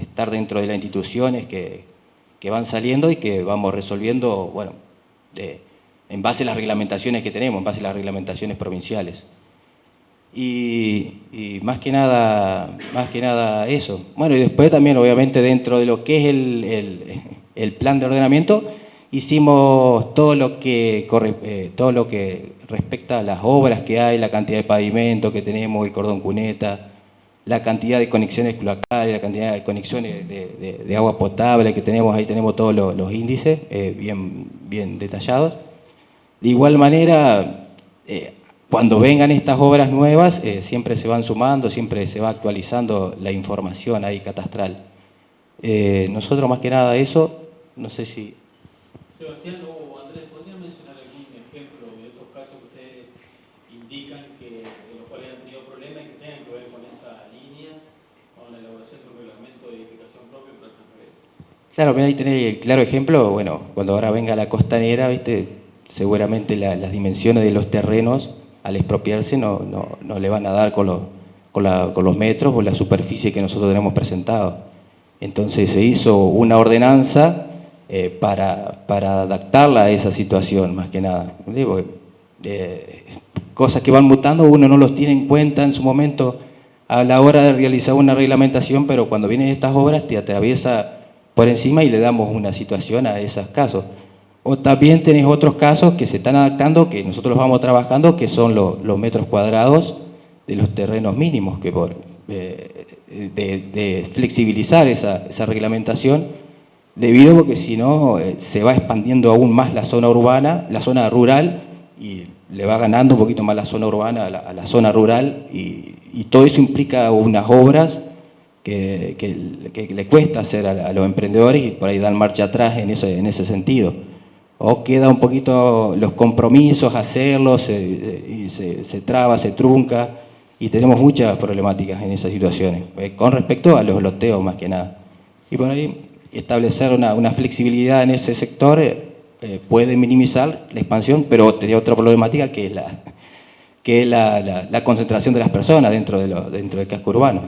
estar dentro de las instituciones que van saliendo y que vamos resolviendo, bueno, en base a las reglamentaciones que tenemos, en base a las reglamentaciones provinciales. Y más que nada eso. Bueno, y después también, obviamente, dentro de lo que es el plan de ordenamiento, hicimos todo lo que respecta a las obras que hay, la cantidad de pavimento que tenemos y cordón cuneta, la cantidad de conexiones cloacales, la cantidad de conexiones de agua potable que tenemos, ahí tenemos todos los índices bien detallados. De igual manera, cuando vengan estas obras nuevas, siempre se van sumando, siempre se va actualizando la información ahí catastral. Nosotros más que nada eso, no sé si... Sebastián o Andrés, ¿podrían mencionar algún ejemplo de estos casos que ustedes indican de los cuales han tenido problemas y que tengan que ver con esa línea, con la elaboración de un reglamento de edificación propio para San Javier? Claro, ahí tenés el claro ejemplo, bueno, cuando ahora venga la costanera, ¿viste? Seguramente las dimensiones de los terrenos al expropiarse no le van a dar con los metros o la superficie que nosotros tenemos presentado. Entonces se hizo una ordenanza para adaptarla a esa situación, más que nada. Digo, cosas que van mutando, uno no los tiene en cuenta en su momento a la hora de realizar una reglamentación, pero cuando vienen estas obras te atraviesa por encima y le damos una situación a esos casos. O también tenés otros casos que se están adaptando, que nosotros vamos trabajando, que son los metros cuadrados de los terrenos mínimos, que de flexibilizar esa reglamentación, debido porque si no se va expandiendo aún más la zona urbana, la zona rural, y le va ganando un poquito más la zona urbana a la zona rural, y todo eso implica unas obras que le cuesta hacer a los emprendedores y por ahí dan marcha atrás en ese sentido. O queda un poquito los compromisos, hacerlos, y se traba, se trunca, y tenemos muchas problemáticas en esas situaciones, con respecto a los loteos más que nada. Y por ahí establecer una flexibilidad en ese sector puede minimizar la expansión, pero tenía otra problemática que es la concentración de las personas dentro del casco urbano.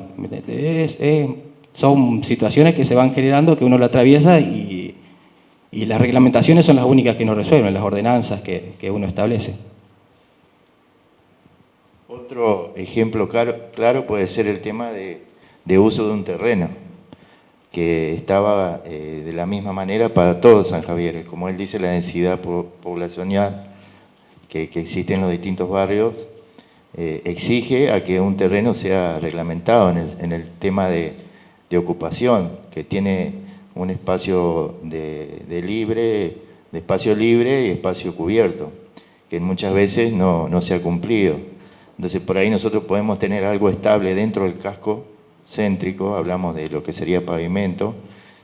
Son situaciones que se van generando, que uno lo atraviesa y las reglamentaciones son las únicas que nos resuelven, las ordenanzas que uno establece. Otro ejemplo claro puede ser el tema de uso de un terreno, que estaba de la misma manera para todo San Javier. Como él dice, la densidad poblacional que existe en los distintos barrios exige a que un terreno sea reglamentado en el tema de ocupación, que tiene un espacio de espacio libre y espacio cubierto, que muchas veces no se ha cumplido. Entonces por ahí nosotros podemos tener algo estable dentro del casco céntrico, hablamos de lo que sería pavimento,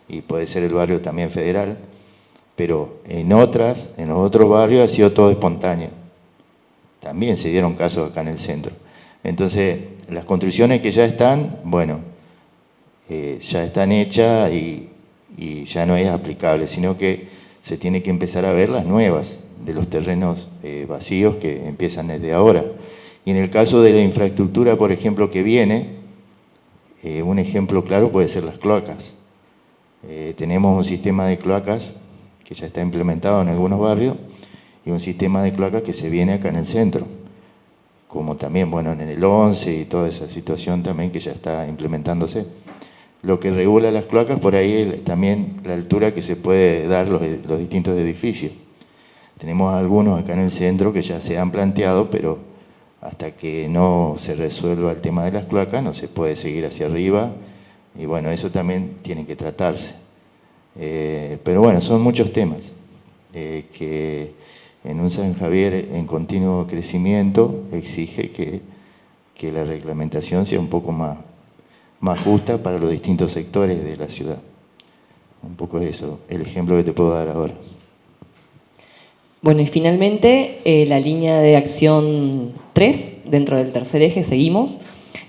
y puede ser el barrio también Federal, pero en los otros barrios ha sido todo espontáneo. También se dieron casos acá en el centro. Entonces, las construcciones que ya están, bueno, ya están hechas y ya no es aplicable, sino que se tiene que empezar a ver las nuevas de los terrenos vacíos que empiezan desde ahora. Y en el caso de la infraestructura, por ejemplo, que viene, un ejemplo claro puede ser las cloacas. Tenemos un sistema de cloacas que ya está implementado en algunos barrios y un sistema de cloacas que se viene acá en el centro, como también, bueno, en el 11 y toda esa situación también que ya está implementándose. Lo que regula las cloacas, por ahí es también la altura que se puede dar los distintos edificios. Tenemos algunos acá en el centro que ya se han planteado, pero hasta que no se resuelva el tema de las cloacas no se puede seguir hacia arriba, y bueno, eso también tiene que tratarse. Pero bueno, son muchos temas que en un San Javier en continuo crecimiento exige que la reglamentación sea un poco más justa para los distintos sectores de la ciudad. Un poco eso, el ejemplo que te puedo dar ahora. Bueno, y finalmente la línea de acción 3, dentro del tercer eje, seguimos,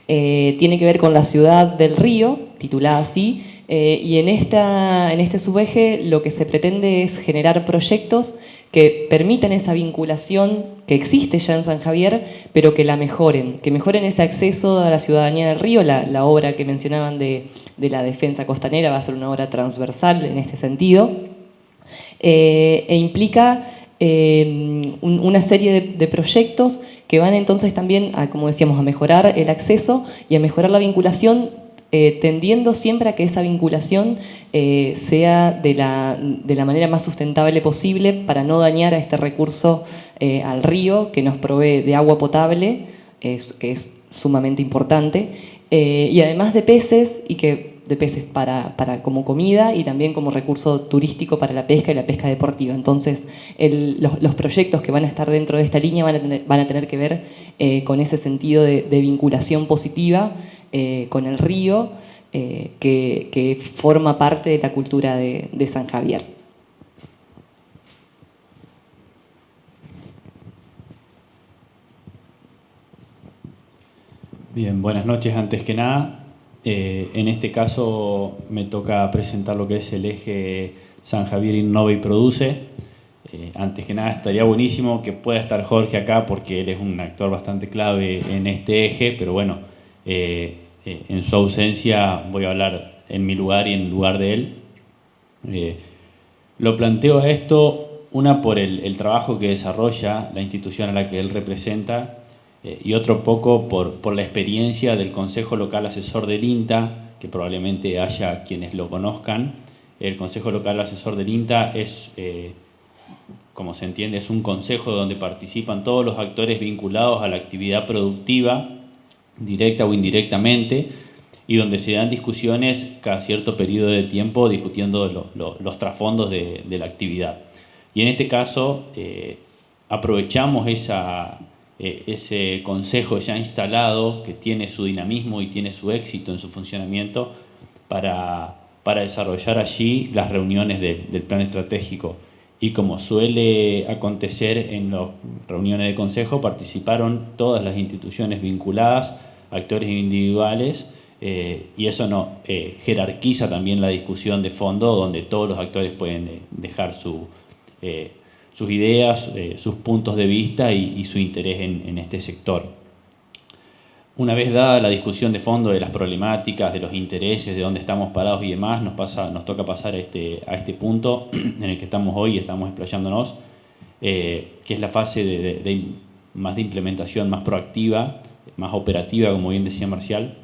tiene que ver con la ciudad del río, titulada así, Y en este subeje lo que se pretende es generar proyectos que permitan esa vinculación que existe ya en San Javier, pero que la mejoren, que mejoren ese acceso a la ciudadanía del río. La obra que mencionaban de la defensa costanera va a ser una obra transversal en este sentido, e implica una serie de proyectos que van entonces también a, como decíamos, a mejorar el acceso y a mejorar la vinculación, tendiendo siempre a que esa vinculación sea de la manera más sustentable posible para no dañar a este recurso, al río, que nos provee de agua potable, que es sumamente importante, y además de peces, de peces para como comida y también como recurso turístico para la pesca y la pesca deportiva. Entonces, los proyectos que van a estar dentro de esta línea van a tener que ver con ese sentido de vinculación positiva con el río, que forma parte de la cultura de San Javier. Bien, buenas noches antes que nada. En este caso me toca presentar lo que es el eje San Javier Innova y Produce. Antes que nada estaría buenísimo que pueda estar Jorge acá porque él es un actor bastante clave en este eje, pero bueno, en su ausencia voy a hablar en mi lugar y en lugar de él. Lo planteo a esto, una por el trabajo que desarrolla la institución a la que él representa, y otro poco por la experiencia del Consejo Local Asesor del INTA, que probablemente haya quienes lo conozcan. El Consejo Local Asesor del INTA es, como se entiende, es un consejo donde participan todos los actores vinculados a la actividad productiva, directa o indirectamente, y donde se dan discusiones cada cierto periodo de tiempo discutiendo los trasfondos de la actividad. Y en este caso aprovechamos ese consejo ya instalado, que tiene su dinamismo y tiene su éxito en su funcionamiento, para desarrollar allí las reuniones del plan estratégico. Y como suele acontecer en las reuniones de consejo, participaron todas las instituciones vinculadas, actores individuales, y eso jerarquiza también la discusión de fondo, donde todos los actores pueden dejar sus ideas, sus puntos de vista y su interés en este sector. Una vez dada la discusión de fondo de las problemáticas, de los intereses, de dónde estamos parados y demás, nos toca pasar a este punto en el que estamos hoy, estamos explayándonos, que es la fase más de implementación, más proactiva, más operativa, como bien decía Marcial,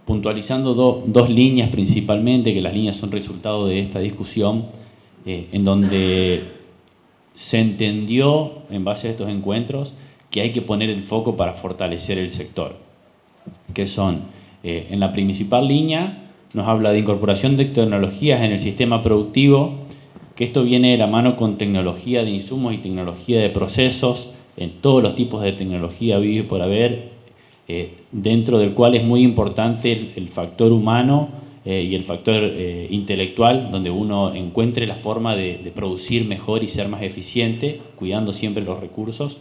puntualizando dos líneas principalmente, que las líneas son resultado de esta discusión, en donde se entendió, en base a estos encuentros, que hay que poner el foco para fortalecer el sector, que son, en la principal línea, nos habla de incorporación de tecnologías en el sistema productivo, que esto viene de la mano con tecnología de insumos y tecnología de procesos, en todos los tipos de tecnología vive por haber, dentro del cual es muy importante el factor humano y el factor intelectual, donde uno encuentre la forma de producir mejor y ser más eficiente, cuidando siempre los recursos,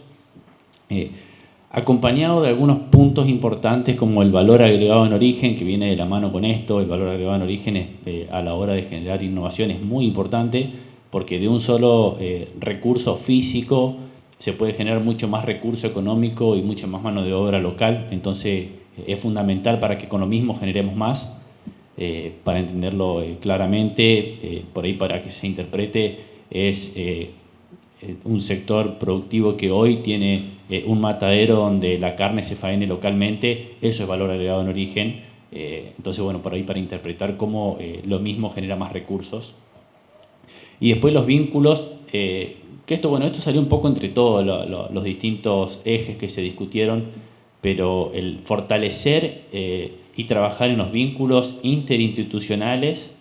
acompañado de algunos puntos importantes como el valor agregado en origen, que viene de la mano con esto. El valor agregado en origen a la hora de generar innovación es muy importante, porque de un solo recurso físico se puede generar mucho más recurso económico y mucha más mano de obra local. Entonces es fundamental para que con lo mismo generemos más. Para entenderlo claramente, por ahí para que se interprete, es un sector productivo que hoy tiene un matadero donde la carne se faene localmente. Eso es valor agregado en origen. Entonces, bueno, por ahí para interpretar cómo lo mismo genera más recursos. Y después los vínculos, que esto salió un poco entre todos los distintos ejes que se discutieron, pero el fortalecer y trabajar en los vínculos interinstitucionales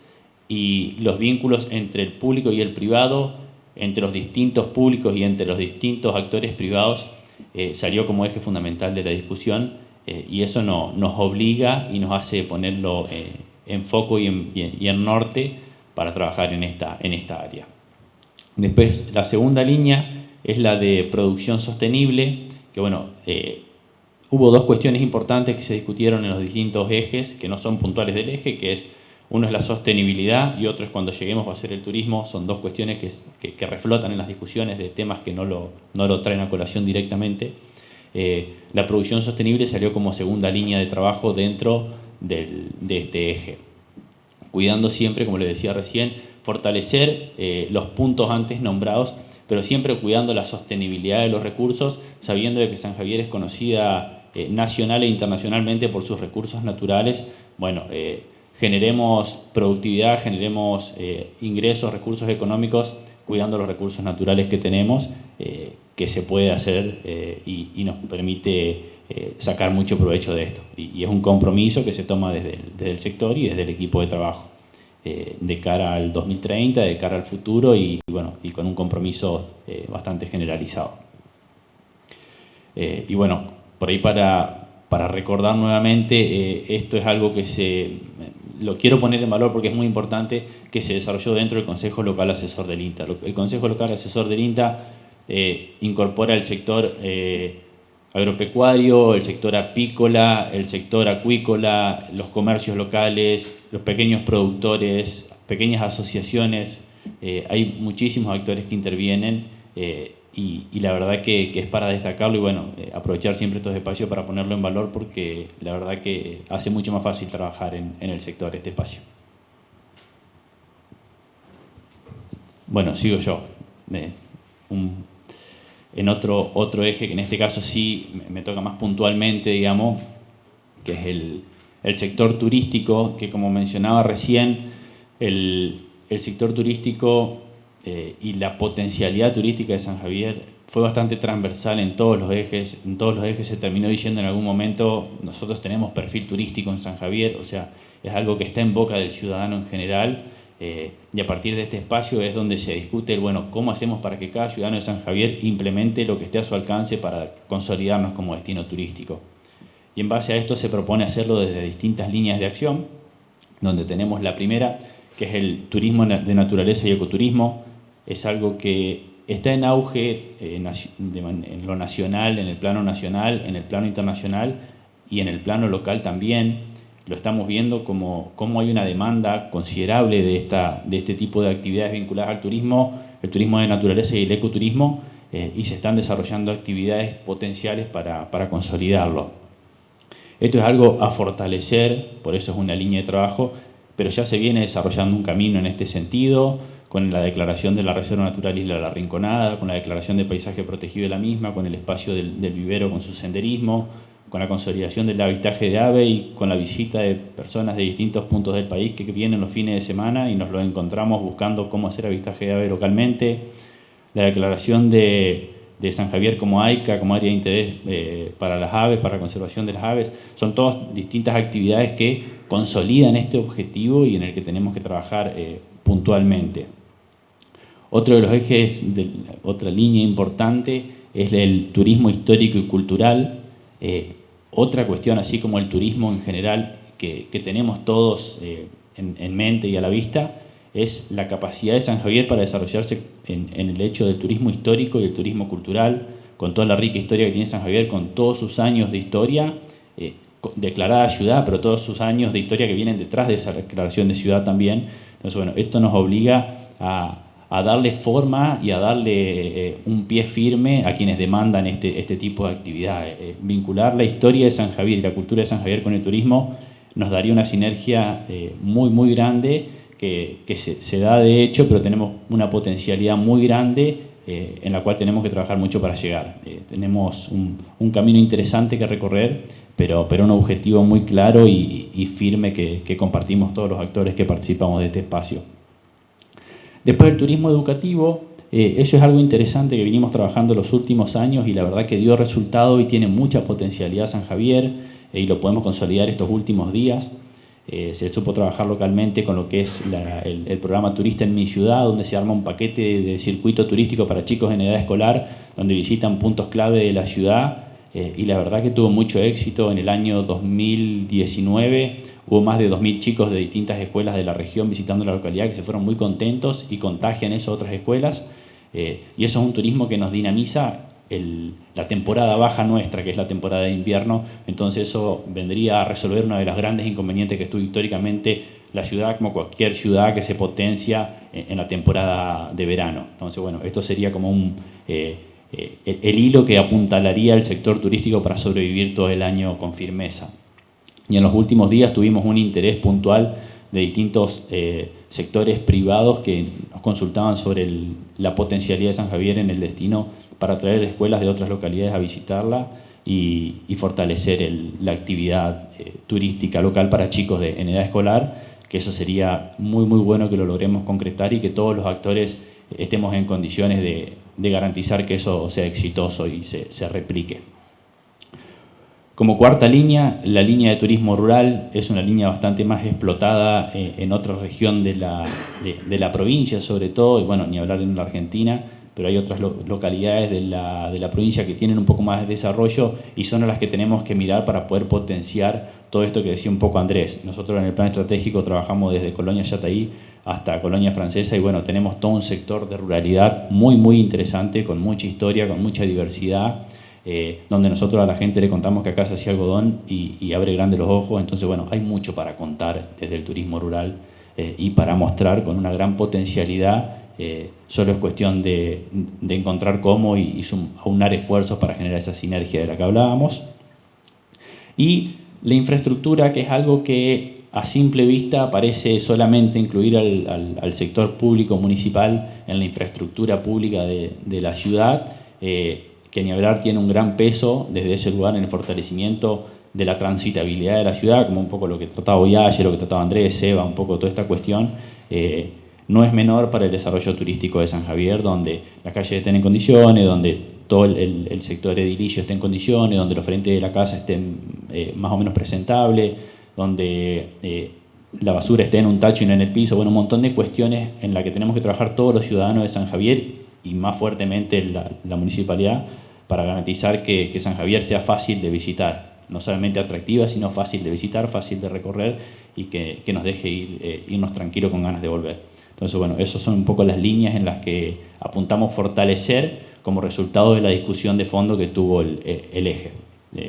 y los vínculos entre el público y el privado, entre los distintos públicos y entre los distintos actores privados, salió como eje fundamental de la discusión, y eso nos obliga y nos hace ponerlo en foco y en norte para trabajar en esta área. Después, la segunda línea es la de producción sostenible, que hubo dos cuestiones importantes que se discutieron en los distintos ejes, que no son puntuales del eje, que es Uno es la sostenibilidad y otro es cuando lleguemos a hacer el turismo. Son dos cuestiones que reflotan en las discusiones de temas que no lo traen a colación directamente. La producción sostenible salió como segunda línea de trabajo dentro de este eje, cuidando siempre, como les decía recién, fortalecer los puntos antes nombrados, pero siempre cuidando la sostenibilidad de los recursos, sabiendo de que San Javier es conocida nacional e internacionalmente por sus recursos naturales. Bueno, generemos productividad, generemos ingresos, recursos económicos, cuidando los recursos naturales que tenemos, que se puede hacer y nos permite sacar mucho provecho de esto. Y es un compromiso que se toma desde el sector y desde el equipo de trabajo, de cara al 2030, de cara al futuro y con un compromiso bastante generalizado. Y bueno, por ahí para recordar nuevamente, esto es algo que lo quiero poner en valor porque es muy importante, que se desarrolló dentro del Consejo Local Asesor del INTA. El Consejo Local Asesor del INTA incorpora el sector agropecuario, el sector apícola, el sector acuícola, los comercios locales, los pequeños productores, pequeñas asociaciones. Hay muchísimos actores que intervienen y la verdad que es para destacarlo y bueno, aprovechar siempre estos espacios para ponerlo en valor porque la verdad que hace mucho más fácil trabajar en el sector, este espacio. Bueno, sigo yo. En otro eje que en este caso sí me toca más puntualmente, digamos, que es el sector turístico, que como mencionaba recién, el sector turístico y la potencialidad turística de San Javier fue bastante transversal en todos los ejes. En todos los ejes se terminó diciendo en algún momento, nosotros tenemos perfil turístico en San Javier, o sea, es algo que está en boca del ciudadano en general. Y a partir de este espacio es donde se discute, bueno, cómo hacemos para que cada ciudadano de San Javier implemente lo que esté a su alcance para consolidarnos como destino turístico. Y en base a esto se propone hacerlo desde distintas líneas de acción, donde tenemos la primera, que es el turismo de naturaleza y ecoturismo. Es algo que está en auge en lo nacional, en el plano nacional, en el plano internacional y en el plano local también. Lo estamos viendo como hay una demanda considerable de este tipo de actividades vinculadas al turismo, el turismo de naturaleza y el ecoturismo, y se están desarrollando actividades potenciales para consolidarlo. Esto es algo a fortalecer, por eso es una línea de trabajo, pero ya se viene desarrollando un camino en este sentido, con la declaración de la Reserva Natural Isla La Rinconada, con la declaración de paisaje protegido de la misma, con el espacio del vivero con su senderismo, con la consolidación del avistaje de ave y con la visita de personas de distintos puntos del país que vienen los fines de semana y nos lo encontramos buscando cómo hacer avistaje de ave localmente, la declaración de San Javier como AICA, como área de interés para las aves, para la conservación de las aves. Son todas distintas actividades que consolidan este objetivo y en el que tenemos que trabajar puntualmente. Otro de los ejes, otra línea importante, es el turismo histórico y cultural. Otra cuestión, así como el turismo en general, que tenemos todos en mente y a la vista, es la capacidad de San Javier para desarrollarse en el hecho del turismo histórico y el turismo cultural, con toda la rica historia que tiene San Javier, con todos sus años de historia, declarada ciudad, pero todos sus años de historia que vienen detrás de esa declaración de ciudad también. Entonces, bueno, esto nos obliga a darle forma y a darle un pie firme a quienes demandan este tipo de actividades. Vincular la historia de San Javier y la cultura de San Javier con el turismo nos daría una sinergia muy, muy grande que se da de hecho, pero tenemos una potencialidad muy grande en la cual tenemos que trabajar mucho para llegar. Tenemos un camino interesante que recorrer, pero un objetivo muy claro y firme que compartimos todos los actores que participamos de este espacio. Después el turismo educativo, eso es algo interesante que vinimos trabajando los últimos años y la verdad que dio resultado y tiene mucha potencialidad San Javier y lo podemos consolidar estos últimos días. Se supo trabajar localmente con lo que es el programa Turista en mi Ciudad, donde se arma un paquete de circuito turístico para chicos en edad escolar, donde visitan puntos clave de la ciudad y la verdad que tuvo mucho éxito. En el año 2019 hubo más de 2.000 chicos de distintas escuelas de la región visitando la localidad que se fueron muy contentos y contagian eso a otras escuelas. Y eso es un turismo que nos dinamiza la temporada baja nuestra, que es la temporada de invierno. Entonces eso vendría a resolver uno de los grandes inconvenientes que tuvo históricamente la ciudad como cualquier ciudad que se potencia en la temporada de verano. Entonces, bueno, esto sería como el hilo que apuntalaría el sector turístico para sobrevivir todo el año con firmeza. Y en los últimos días tuvimos un interés puntual de distintos sectores privados que nos consultaban sobre la potencialidad de San Javier en el destino para traer escuelas de otras localidades a visitarla y fortalecer la actividad turística local para chicos en edad escolar, que eso sería muy bueno que lo logremos concretar y que todos los actores estemos en condiciones de garantizar que eso sea exitoso y se replique. Como cuarta línea, la línea de turismo rural es una línea bastante más explotada en otra región de la provincia, sobre todo, y bueno, ni hablar en la Argentina, pero hay otras localidades de la provincia que tienen un poco más de desarrollo y son a las que tenemos que mirar para poder potenciar todo esto que decía un poco Andrés. Nosotros en el plan estratégico trabajamos desde Colonia Yataí hasta Colonia Francesa y bueno, tenemos todo un sector de ruralidad muy interesante, con mucha historia, con mucha diversidad, donde nosotros a la gente le contamos que acá se hacía algodón y abre grande los ojos. Entonces, bueno, hay mucho para contar desde el turismo rural y para mostrar con una gran potencialidad. Solo es cuestión de encontrar cómo y aunar esfuerzos para generar esa sinergia de la que hablábamos. Y la infraestructura, que es algo que a simple vista parece solamente incluir al sector público municipal en la infraestructura pública de la ciudad, que ni hablar tiene un gran peso desde ese lugar en el fortalecimiento de la transitabilidad de la ciudad, como un poco lo que trataba Oyalle, lo que trataba Andrés, Seba, un poco toda esta cuestión. No es menor para el desarrollo turístico de San Javier, donde las calles estén en condiciones, donde todo el sector edilicio esté en condiciones, donde los frentes de la casa estén más o menos presentables, donde la basura esté en un tacho y no en el piso. Bueno, un montón de cuestiones en las que tenemos que trabajar todos los ciudadanos de San Javier y más fuertemente la municipalidad para garantizar que San Javier sea fácil de visitar, no solamente atractiva, sino fácil de visitar, fácil de recorrer y que nos deje irnos tranquilos con ganas de volver. Entonces, bueno, esas son un poco las líneas en las que apuntamos fortalecer como resultado de la discusión de fondo que tuvo el eje.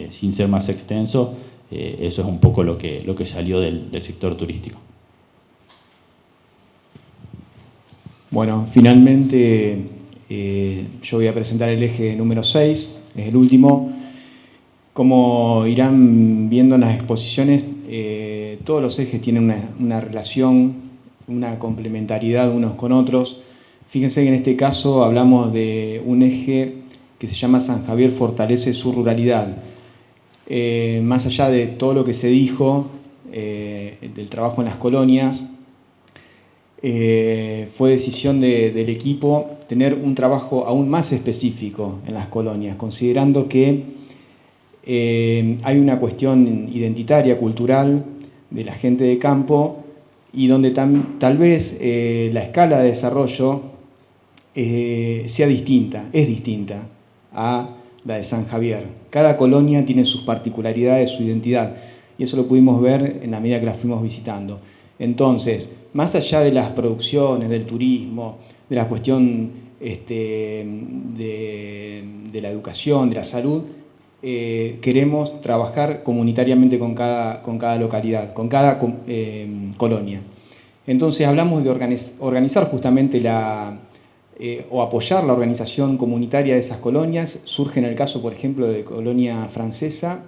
Sin ser más extenso, eso es un poco lo que salió del sector turístico. Bueno, finalmente yo voy a presentar el eje número 6, es el último. Como irán viendo en las exposiciones, todos los ejes tienen una relación, una complementariedad unos con otros. Fíjense que en este caso hablamos de un eje que se llama San Javier fortalece su ruralidad. Más allá de todo lo que se dijo del trabajo en las colonias, fue decisión del equipo tener un trabajo aún más específico en las colonias, considerando que hay una cuestión identitaria, cultural, de la gente de campo, y donde tal vez la escala de desarrollo sea distinta, es distinta a la de San Javier. Cada colonia tiene sus particularidades, su identidad, y eso lo pudimos ver en la medida que las fuimos visitando. Entonces, más allá de las producciones, del turismo, de la cuestión de la educación, de la salud, queremos trabajar comunitariamente con cada localidad, con cada colonia. Entonces hablamos de organizar justamente o apoyar la organización comunitaria de esas colonias. Surge en el caso, por ejemplo, de Colonia Francesa,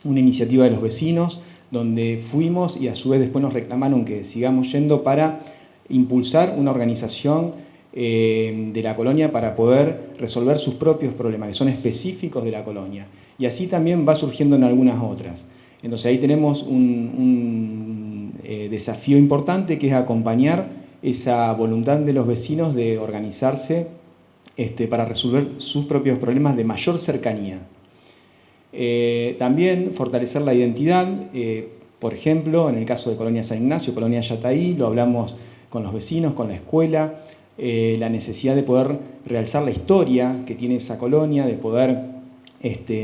una iniciativa de los vecinos, donde fuimos y a su vez después nos reclamaron que sigamos yendo para impulsar una organización de la colonia para poder resolver sus propios problemas, que son específicos de la colonia. Y así también va surgiendo en algunas otras. Entonces ahí tenemos un desafío importante, que es acompañar esa voluntad de los vecinos de organizarse para resolver sus propios problemas de mayor cercanía. También fortalecer la identidad, por ejemplo, en el caso de Colonia San Ignacio, Colonia Yataí, lo hablamos con los vecinos, con la escuela, la necesidad de poder realzar la historia que tiene esa colonia, de poder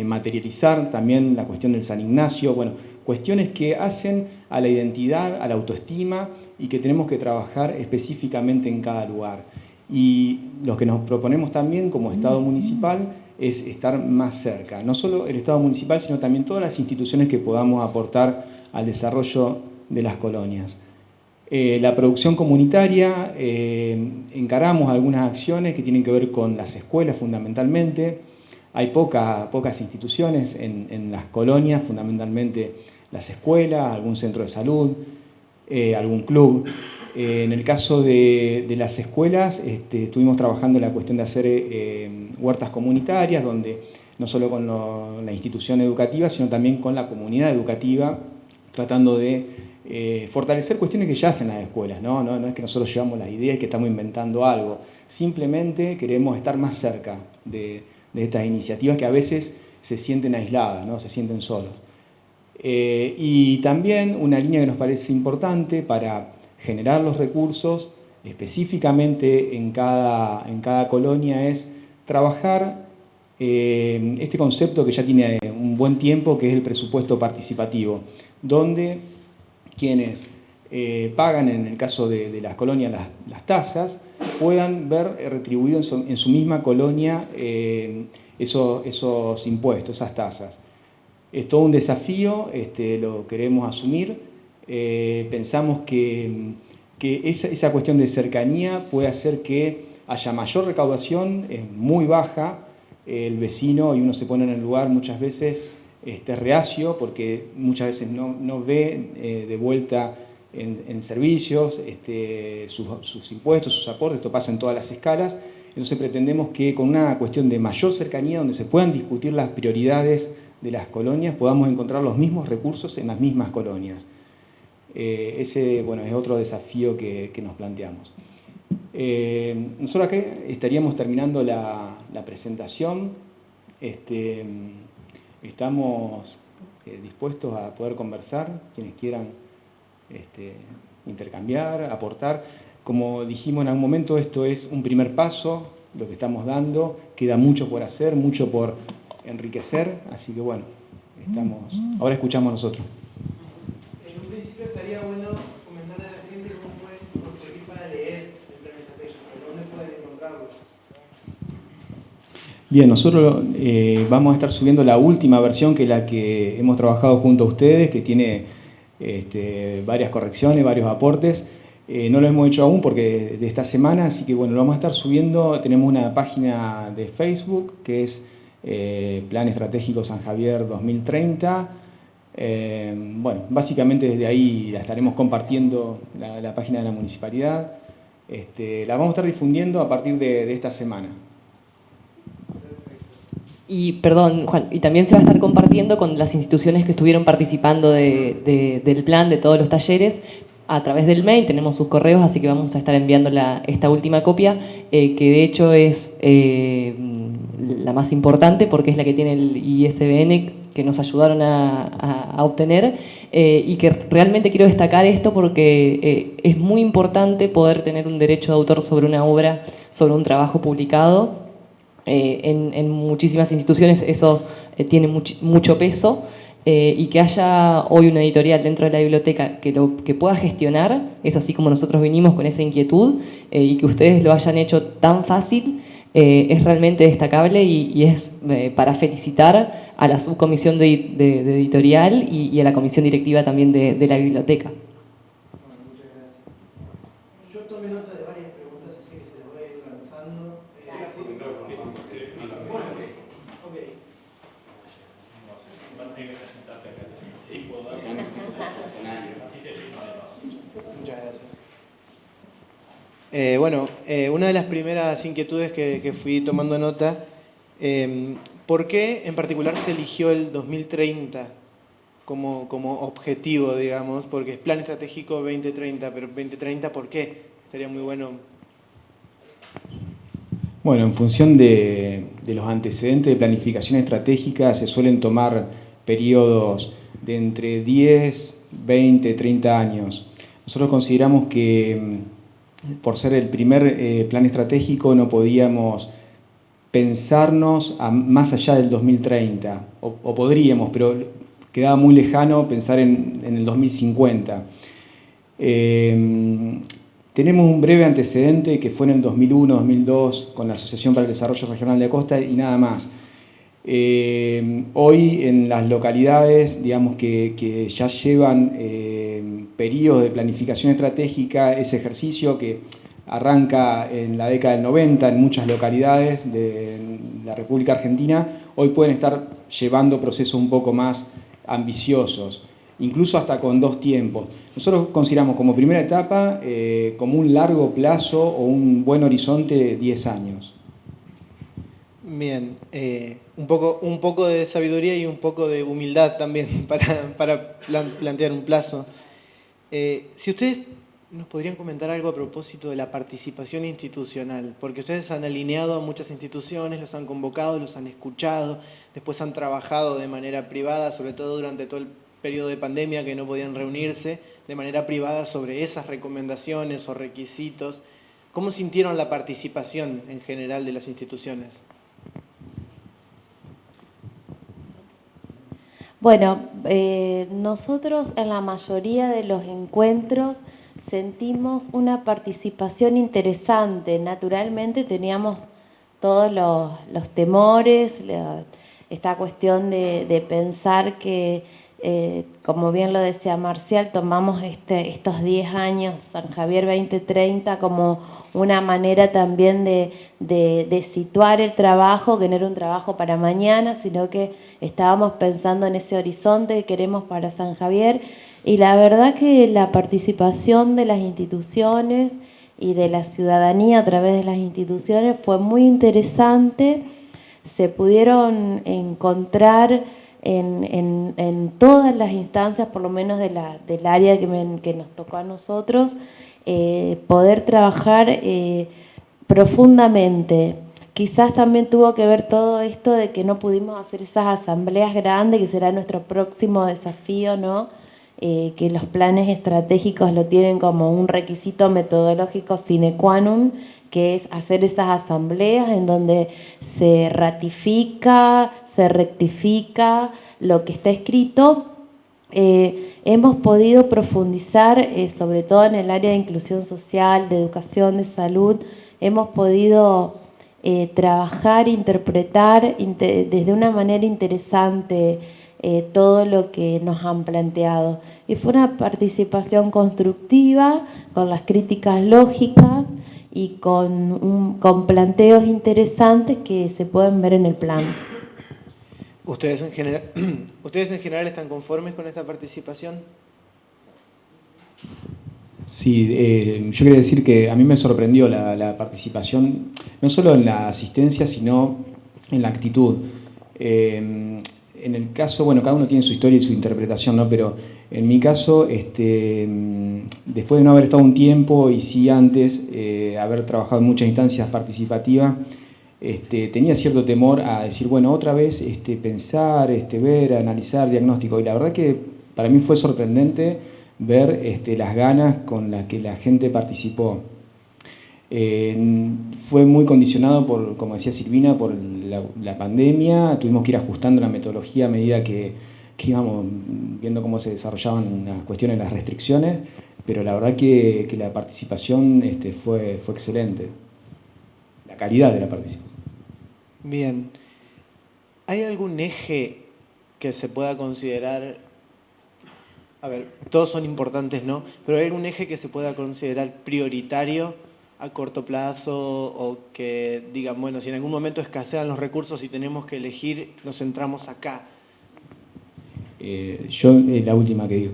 materializar también la cuestión del San Ignacio, bueno, cuestiones que hacen a la identidad, a la autoestima y que tenemos que trabajar específicamente en cada lugar. Y lo que nos proponemos también como Estado municipal es estar más cerca, no solo el Estado municipal, sino también todas las instituciones que podamos aportar al desarrollo de las colonias. La producción comunitaria, encaramos algunas acciones que tienen que ver con las escuelas fundamentalmente. Hay pocas instituciones en las colonias, fundamentalmente las escuelas, algún centro de salud, algún club. En el caso de las escuelas, estuvimos trabajando en la cuestión de hacer huertas comunitarias, donde no solo con la institución educativa, sino también con la comunidad educativa, tratando de fortalecer cuestiones que ya hacen las escuelas, ¿no? No es que nosotros llevamos las ideas y que estamos inventando algo, simplemente queremos estar más cerca de estas iniciativas que a veces se sienten aisladas, ¿no? Se sienten solos. Y también una línea que nos parece importante para generar los recursos, específicamente en cada colonia, es trabajar este concepto que ya tiene un buen tiempo, que es el presupuesto participativo, donde quienes pagan, en el caso de las colonias, las tasas, puedan ver retribuido en su misma colonia esos impuestos, esas tasas. Es todo un desafío, lo queremos asumir. Pensamos que esa cuestión de cercanía puede hacer que haya mayor recaudación, es muy baja, el vecino, y uno se pone en el lugar muchas veces, reacio, porque muchas veces no ve de vuelta en servicios sus impuestos, sus aportes. Esto pasa en todas las escalas. Entonces pretendemos que con una cuestión de mayor cercanía, donde se puedan discutir las prioridades de las colonias, podamos encontrar los mismos recursos en las mismas colonias. Ese, bueno, es otro desafío que nos planteamos. Nosotros acá estaríamos terminando la presentación. Estamos dispuestos a poder conversar, quienes quieran intercambiar, aportar. Como dijimos en algún momento, esto es un primer paso, lo que estamos dando, queda mucho por hacer, mucho por enriquecer, así que bueno, ahora escuchamos nosotros. En un principio estaría bueno comentarle a la gente cómo pueden conseguir para leer el plan estratégico, dónde pueden encontrarlo. Bien, nosotros vamos a estar subiendo la última versión, que es la que hemos trabajado junto a ustedes, que tiene varias correcciones, varios aportes. No lo hemos hecho aún porque de esta semana, así que bueno, lo vamos a estar subiendo. Tenemos una página de Facebook que es Plan Estratégico San Javier 2030. Bueno, básicamente desde ahí la estaremos compartiendo, la página de la municipalidad. La vamos a estar difundiendo a partir de esta semana. Y, perdón, Juan, y también se va a estar compartiendo con las instituciones que estuvieron participando del plan, de todos los talleres, a través del mail. Tenemos sus correos, así que vamos a estar enviando esta última copia, que de hecho es la más importante porque es la que tiene el ISBN que nos ayudaron a obtener, y que realmente quiero destacar esto porque es muy importante poder tener un derecho de autor sobre una obra, sobre un trabajo publicado. En muchísimas instituciones eso tiene mucho peso, y que haya hoy una editorial dentro de la biblioteca que pueda gestionar eso, así como nosotros vinimos con esa inquietud, y que ustedes lo hayan hecho tan fácil, es realmente destacable y es para felicitar a la subcomisión de editorial y a la comisión directiva también de la biblioteca. Yo tomé nota de varias preguntas, así que se las voy a ir lanzando. Muchas gracias. Una de las primeras inquietudes que fui tomando nota, ¿por qué en particular se eligió el 2030 como objetivo, digamos? Porque es Plan Estratégico 2030, pero 2030, ¿por qué? Estaría muy bueno. Bueno, en función de los antecedentes de planificación estratégica, se suelen tomar periodos de entre 10, 20, 30 años. Nosotros consideramos que, por ser el primer plan estratégico, no podíamos pensarnos más allá del 2030, o podríamos, pero quedaba muy lejano pensar en el 2050. Tenemos un breve antecedente que fue en el 2001, 2002, con la Asociación para el Desarrollo Regional de Costa y nada más. Hoy en las localidades, digamos que ya llevan periodos de planificación estratégica, ese ejercicio que arranca en la década del 90 en muchas localidades de la República Argentina, hoy pueden estar llevando procesos un poco más ambiciosos, incluso hasta con 2 tiempos. Nosotros consideramos como primera etapa como un largo plazo o un buen horizonte de 10 años. Bien, un poco de sabiduría y un poco de humildad también para plantear un plazo. Si ustedes nos podrían comentar algo a propósito de la participación institucional, porque ustedes han alineado a muchas instituciones, los han convocado, los han escuchado, después han trabajado de manera privada, sobre todo durante todo el periodo de pandemia que no podían reunirse, de manera privada sobre esas recomendaciones o requisitos. ¿Cómo sintieron la participación en general de las instituciones? Bueno, nosotros en la mayoría de los encuentros sentimos una participación interesante. Naturalmente teníamos todos los temores, esta cuestión de pensar que, como bien lo decía Marcial, tomamos estos 10 años, San Javier 2030, como una manera también de situar el trabajo, que no era un trabajo para mañana, sino que estábamos pensando en ese horizonte que queremos para San Javier. Y la verdad que la participación de las instituciones y de la ciudadanía a través de las instituciones fue muy interesante. Se pudieron encontrar en todas las instancias, por lo menos del área que nos tocó a nosotros, poder trabajar profundamente. Quizás también tuvo que ver todo esto de que no pudimos hacer esas asambleas grandes, que será nuestro próximo desafío, ¿no? Que los planes estratégicos lo tienen como un requisito metodológico sine qua non, que es hacer esas asambleas en donde se ratifica, se rectifica lo que está escrito. Hemos podido profundizar, sobre todo en el área de inclusión social, de educación, de salud, hemos podido trabajar, interpretar desde una manera interesante todo lo que nos han planteado. Y fue una participación constructiva, con las críticas lógicas y con planteos interesantes que se pueden ver en el plan. ¿Ustedes en general están conformes con esta participación? Sí, yo quería decir que a mí me sorprendió la participación, no solo en la asistencia, sino en la actitud. En el caso, bueno, cada uno tiene su historia y su interpretación, ¿no? Pero en mi caso, después de no haber estado un tiempo y sí antes, haber trabajado en muchas instancias participativas, tenía cierto temor a decir, bueno, otra vez pensar, ver, analizar, diagnóstico. Y la verdad que para mí fue sorprendente ver las ganas con las que la gente participó. Fue muy condicionado por, como decía Silvina, por la pandemia. Tuvimos que ir ajustando la metodología a medida que íbamos viendo cómo se desarrollaban las cuestiones, las restricciones, pero la verdad que la participación fue excelente. La calidad de la participación. Bien. ¿Hay algún eje que se pueda considerar, a ver, todos son importantes, ¿no? Pero ¿hay algún eje que se pueda considerar prioritario a corto plazo o que digan, bueno, si en algún momento escasean los recursos y tenemos que elegir, nos centramos acá? La última que digo.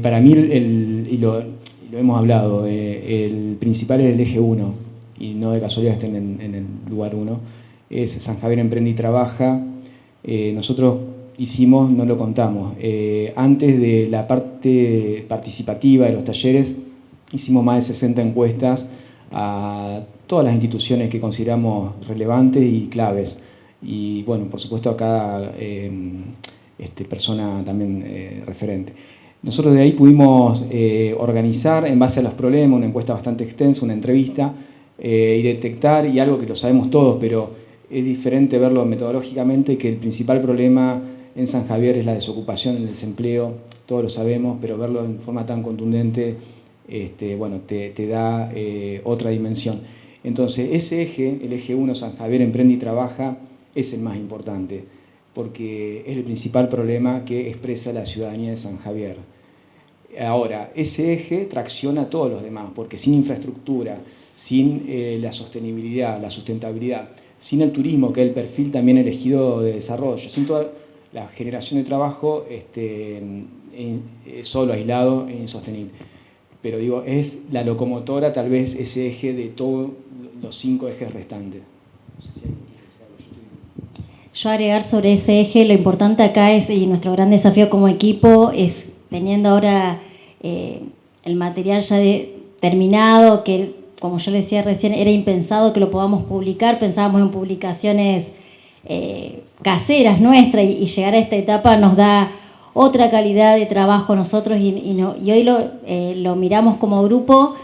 Para mí, y lo hemos hablado, el principal es el eje 1, y no de casualidad estén en el lugar 1, es San Javier Emprende y Trabaja. Nosotros hicimos, no lo contamos, antes de la parte participativa de los talleres, hicimos más de 60 encuestas a todas las instituciones que consideramos relevantes y claves. Y bueno, por supuesto a cada persona también referente. Nosotros de ahí pudimos organizar en base a los problemas, una encuesta bastante extensa, una entrevista, y detectar, y algo que lo sabemos todos, pero es diferente verlo metodológicamente, que el principal problema en San Javier es la desocupación, el desempleo, todos lo sabemos, pero verlo en forma tan contundente, bueno, te da otra dimensión. Entonces, ese eje, el eje 1, San Javier Emprende y Trabaja, es el más importante, porque es el principal problema que expresa la ciudadanía de San Javier. Ahora, ese eje tracciona a todos los demás, porque sin infraestructura, sin la sostenibilidad, la sustentabilidad, sin el turismo, que es el perfil también elegido de desarrollo, sin toda la generación de trabajo, solo, aislado e insostenible. Pero digo, es la locomotora tal vez ese eje de todos los 5 ejes restantes. Yo agregar sobre ese eje, lo importante acá es, y nuestro gran desafío como equipo, es teniendo ahora el material ya terminado, que como yo le decía recién, era impensado que lo podamos publicar, pensábamos en publicaciones caseras nuestras, y llegar a esta etapa nos da otra calidad de trabajo a nosotros, y hoy lo miramos como grupo,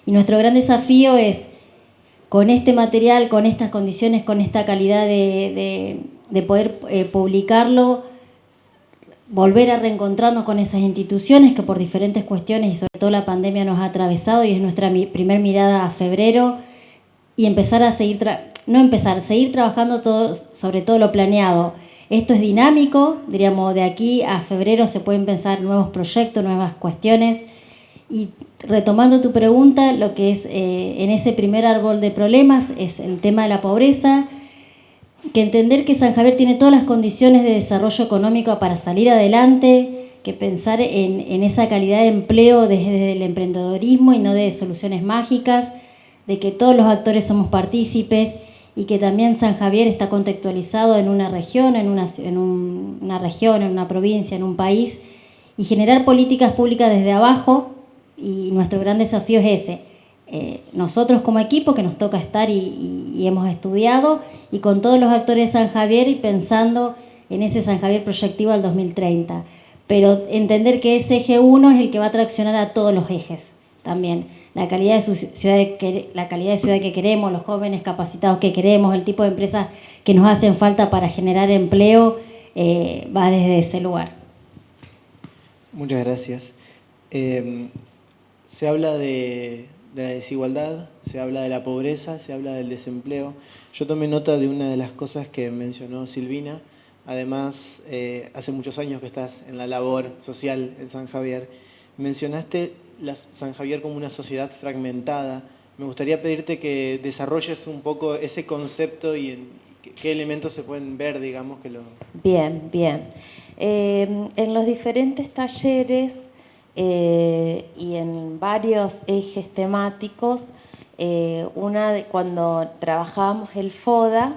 y nuestro gran desafío es, con este material, con estas condiciones, con esta calidad de poder publicarlo, volver a reencontrarnos con esas instituciones que por diferentes cuestiones y sobre todo la pandemia nos ha atravesado, y es nuestra primer mirada a febrero, y empezar a seguir trabajando sobre todo lo planeado. Esto es dinámico, diríamos, de aquí a febrero se pueden pensar nuevos proyectos, nuevas cuestiones. Y retomando tu pregunta, lo que es en ese primer árbol de problemas es el tema de la pobreza, que entender que San Javier tiene todas las condiciones de desarrollo económico para salir adelante, que pensar en esa calidad de empleo desde el emprendedorismo y no de soluciones mágicas, de que todos los actores somos partícipes, y que también San Javier está contextualizado en una región, en una provincia, en un país, y generar políticas públicas desde abajo. Y nuestro gran desafío es ese. Nosotros como equipo, que nos toca estar y hemos estudiado, y con todos los actores de San Javier, y pensando en ese San Javier proyectivo al 2030. Pero entender que ese eje 1 es el que va a traccionar a todos los ejes también. La calidad de ciudad que queremos, los jóvenes capacitados que queremos, el tipo de empresas que nos hacen falta para generar empleo, va desde ese lugar. Muchas gracias. Se habla de la desigualdad, se habla de la pobreza, se habla del desempleo. Yo tomé nota de una de las cosas que mencionó Silvina. Además, hace muchos años que estás en la labor social en San Javier. Mencionaste San Javier como una sociedad fragmentada. Me gustaría pedirte que desarrolles un poco ese concepto y en qué elementos se pueden ver, digamos, que lo... Bien, bien. En los diferentes talleres y en varios ejes temáticos, cuando trabajábamos el FODA,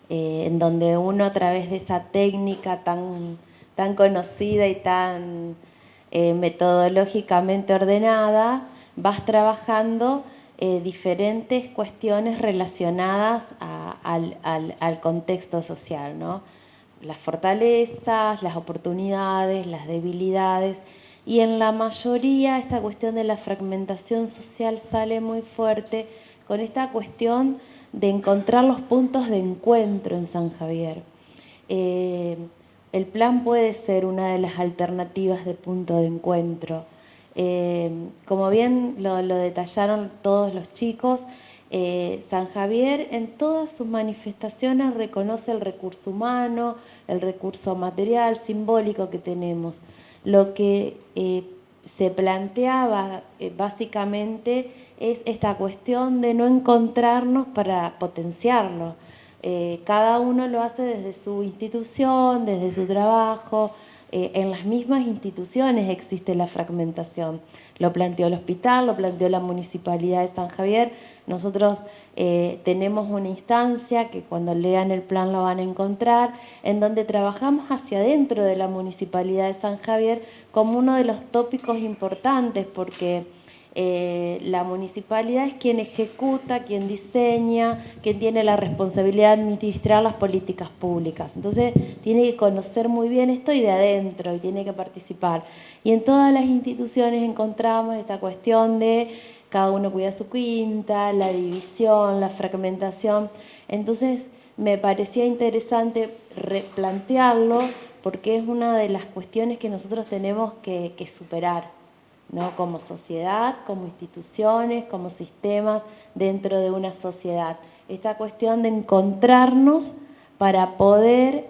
en donde uno, a través de esa técnica tan conocida y tan metodológicamente ordenada, vas trabajando diferentes cuestiones relacionadas al contexto social, ¿no? Las fortalezas, las oportunidades, las debilidades, y en la mayoría esta cuestión de la fragmentación social sale muy fuerte con esta cuestión de encontrar los puntos de encuentro en San Javier. El plan puede ser una de las alternativas de punto de encuentro. Como bien lo detallaron todos los chicos, San Javier en todas sus manifestaciones reconoce el recurso humano, el recurso material, simbólico que tenemos. Lo que se planteaba básicamente es esta cuestión de no encontrarnos para potenciarlo. Cada uno lo hace desde su institución, desde su trabajo. En las mismas instituciones existe la fragmentación. Lo planteó el hospital, lo planteó la Municipalidad de San Javier. Nosotros tenemos una instancia que cuando lean el plan lo van a encontrar, en donde trabajamos hacia adentro de la Municipalidad de San Javier como uno de los tópicos importantes, porque la municipalidad es quien ejecuta, quien diseña, quien tiene la responsabilidad de administrar las políticas públicas. Entonces tiene que conocer muy bien esto y de adentro, y tiene que participar. Y en todas las instituciones encontramos esta cuestión de cada uno cuida su quinta, la división, la fragmentación. Entonces me parecía interesante replantearlo, porque es una de las cuestiones que nosotros tenemos que superar, ¿no? Como sociedad, como instituciones, como sistemas dentro de una sociedad. Esta cuestión de encontrarnos para poder,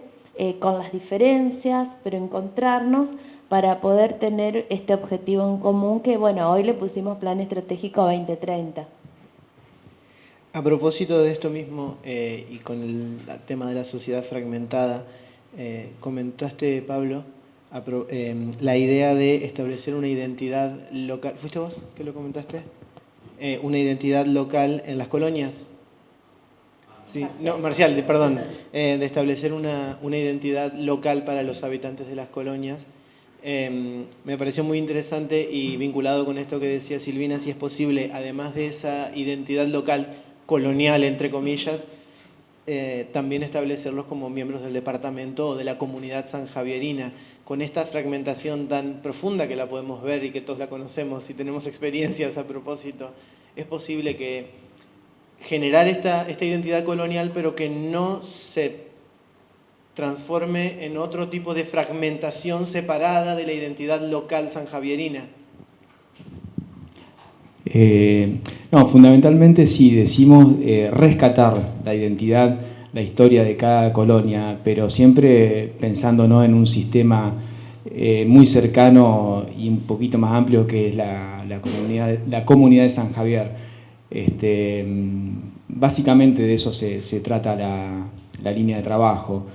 con las diferencias, pero encontrarnos para poder tener este objetivo en común que, bueno, hoy le pusimos Plan Estratégico 2030. A propósito de esto mismo y con el tema de la sociedad fragmentada, comentaste, Pablo, la idea de establecer una identidad local. ¿Fuiste vos que lo comentaste? Una identidad local en las colonias. Sí, no, Marcial, perdón. De establecer una identidad local para los habitantes de las colonias. Me pareció muy interesante y vinculado con esto que decía Silvina, si es posible, además de esa identidad local, colonial, entre comillas, también establecerlos como miembros del departamento o de la comunidad sanjavierina. Con esta fragmentación tan profunda que la podemos ver y que todos la conocemos y tenemos experiencias a propósito, es posible que generar esta identidad colonial, pero que no se transforme en otro tipo de fragmentación separada de la identidad local sanjavierina. No, fundamentalmente sí, decimos rescatar la identidad, la historia de cada colonia, pero siempre pensando ¿no? en un sistema muy cercano y un poquito más amplio que es la comunidad de San Javier. Básicamente de eso se trata la línea de trabajo.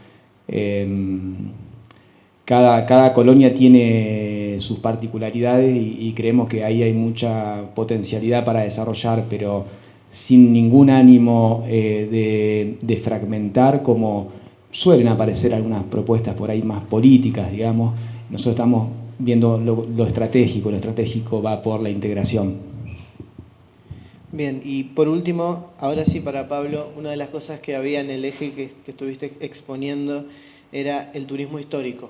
Cada colonia tiene sus particularidades y creemos que ahí hay mucha potencialidad para desarrollar, pero sin ningún ánimo de fragmentar, como suelen aparecer algunas propuestas por ahí más políticas, digamos. Nosotros estamos viendo lo estratégico va por la integración. Bien, y por último, ahora sí para Pablo, una de las cosas que había en el eje que estuviste exponiendo era el turismo histórico.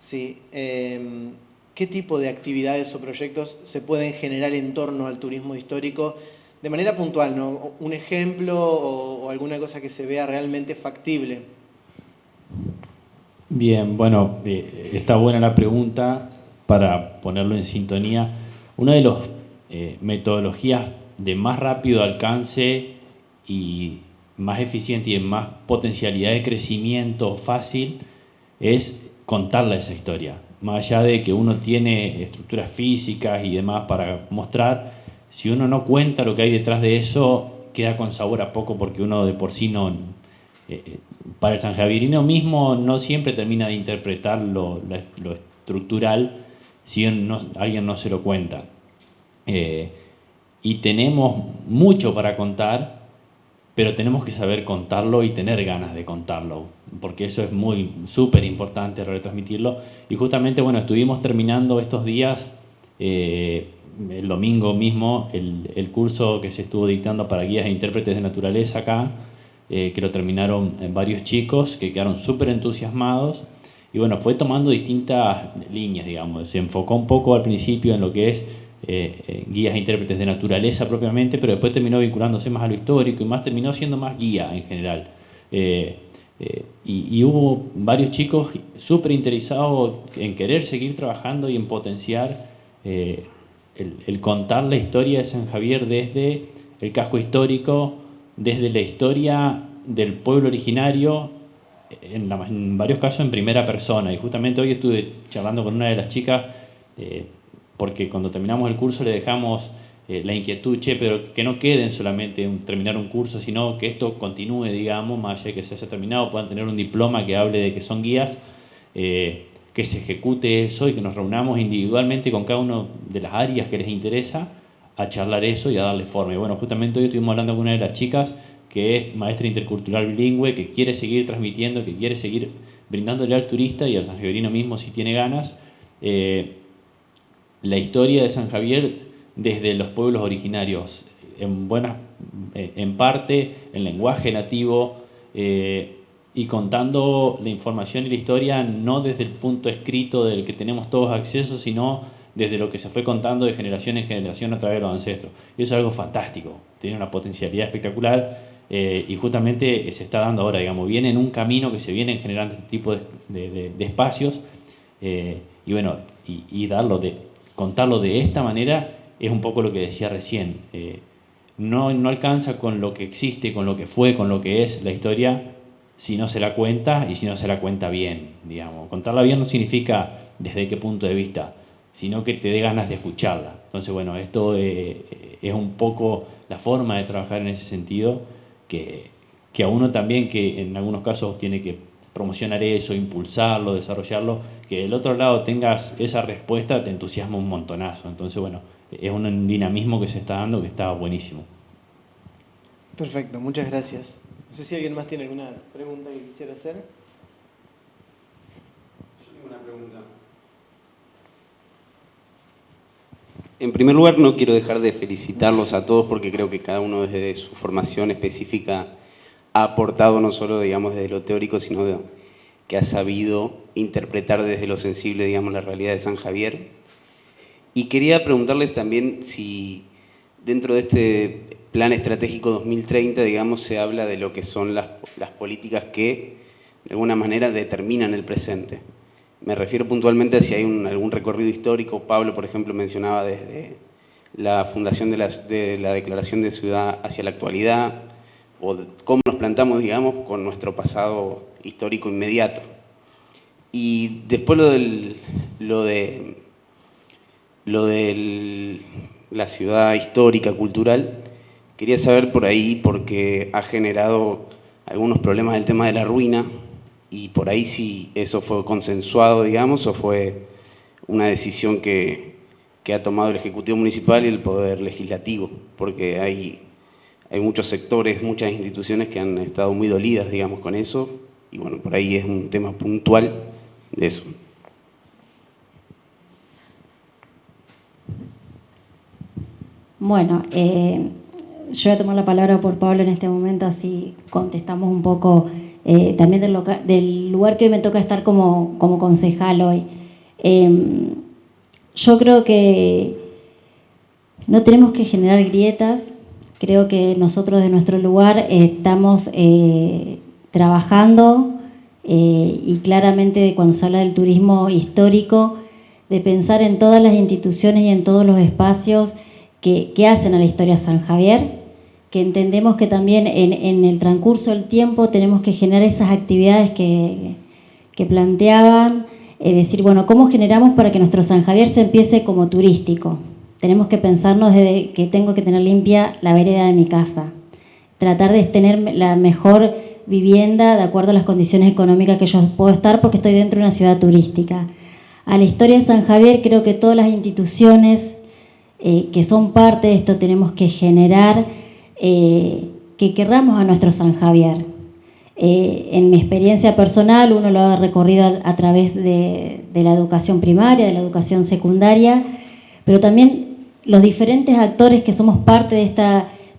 ¿Sí? ¿Qué tipo de actividades o proyectos se pueden generar en torno al turismo histórico de manera puntual, ¿no? Un ejemplo o alguna cosa que se vea realmente factible. Bien, bueno, está buena la pregunta para ponerlo en sintonía. Una de las metodologías de más rápido alcance y más eficiente y de más potencialidad de crecimiento fácil es contarle esa historia. Más allá de que uno tiene estructuras físicas y demás para mostrar, si uno no cuenta lo que hay detrás de eso, queda con sabor a poco, porque uno de por sí no... para el sanjavierino mismo no siempre termina de interpretar lo estructural si alguien no se lo cuenta. Y tenemos mucho para contar, pero tenemos que saber contarlo y tener ganas de contarlo, porque eso es súper importante retransmitirlo. Y justamente, bueno, estuvimos terminando estos días, el domingo mismo, el curso que se estuvo dictando para guías e intérpretes de naturaleza acá, que lo terminaron varios chicos que quedaron súper entusiasmados. Y bueno, fue tomando distintas líneas, digamos. Se enfocó un poco al principio en lo que es guías e intérpretes de naturaleza propiamente, pero después terminó vinculándose más a lo histórico y más terminó siendo más guía en general. Y hubo varios chicos súper interesados en querer seguir trabajando y en potenciar el contar la historia de San Javier desde el casco histórico, desde la historia del pueblo originario, en varios casos en primera persona. Y justamente hoy estuve charlando con una de las chicas, porque cuando terminamos el curso le dejamos la inquietud, pero que no queden solamente terminar un curso, sino que esto continúe, digamos, más allá de que se haya terminado, puedan tener un diploma que hable de que son guías, que se ejecute eso y que nos reunamos individualmente con cada uno de las áreas que les interesa a charlar eso y a darle forma. Y bueno, justamente hoy estuvimos hablando con una de las chicas que es maestra intercultural bilingüe, que quiere seguir transmitiendo, que quiere seguir brindándole al turista y al sanjavierino mismo, si tiene ganas, la historia de San Javier desde los pueblos originarios, en parte en lenguaje nativo, y contando la información y la historia no desde el punto escrito del que tenemos todos acceso, sino desde lo que se fue contando de generación en generación a través de los ancestros. Y eso es algo fantástico, tiene una potencialidad espectacular, y justamente se está dando ahora, digamos, viene en un camino que se vienen generando este tipo de espacios, y bueno, y contarlo de esta manera es un poco lo que decía recién. No alcanza con lo que existe, con lo que fue, con lo que es la historia, si no se la cuenta y si no se la cuenta bien, digamos. Contarla bien no significa desde qué punto de vista, sino que te dé ganas de escucharla. Entonces, bueno, esto es un poco la forma de trabajar en ese sentido, que a uno también, que en algunos casos tiene que promocionar eso, impulsarlo, desarrollarlo, que del otro lado tengas esa respuesta te entusiasma un montonazo. Entonces, bueno, es un dinamismo que se está dando que está buenísimo. Perfecto, muchas gracias. No sé si alguien más tiene alguna pregunta que quisiera hacer. Yo tengo una pregunta. En primer lugar, no quiero dejar de felicitarlos a todos porque creo que cada uno desde su formación específica ha aportado no solo, digamos, desde lo teórico, sino que ha sabido interpretar desde lo sensible, digamos, la realidad de San Javier. Y quería preguntarles también si dentro de este Plan Estratégico 2030, digamos, se habla de lo que son las políticas que de alguna manera determinan el presente. Me refiero puntualmente a si hay algún recorrido histórico. Pablo, por ejemplo, mencionaba desde la fundación de la Declaración de Ciudad hacia la actualidad, o cómo nos plantamos, digamos, con nuestro pasado histórico inmediato. Y después lo de la ciudad histórica, cultural, quería saber por ahí, porque ha generado algunos problemas el tema de la ruina, y por ahí si eso fue consensuado, digamos, o fue una decisión que ha tomado el Ejecutivo Municipal y el Poder Legislativo, porque hay muchos sectores, muchas instituciones que han estado muy dolidas, digamos, con eso, y bueno, por ahí es un tema puntual de eso. Bueno, yo voy a tomar la palabra por Pablo en este momento, así contestamos un poco también del lugar que me toca estar como concejal hoy. Yo creo que no tenemos que generar grietas. Creo que nosotros de nuestro lugar estamos trabajando y claramente cuando se habla del turismo histórico, de pensar en todas las instituciones y en todos los espacios que hacen a la historia San Javier, que entendemos que también en el transcurso del tiempo tenemos que generar esas actividades que planteaban, decir, bueno, ¿cómo generamos para que nuestro San Javier se empiece como turístico? Tenemos que pensarnos desde que tengo que tener limpia la vereda de mi casa, tratar de tener la mejor vivienda de acuerdo a las condiciones económicas que yo puedo estar porque estoy dentro de una ciudad turística. A la historia de San Javier creo que todas las instituciones que son parte de esto tenemos que generar que querramos a nuestro San Javier. En mi experiencia personal, uno lo ha recorrido a través de la educación primaria, de la educación secundaria, pero también los diferentes actores que somos parte de este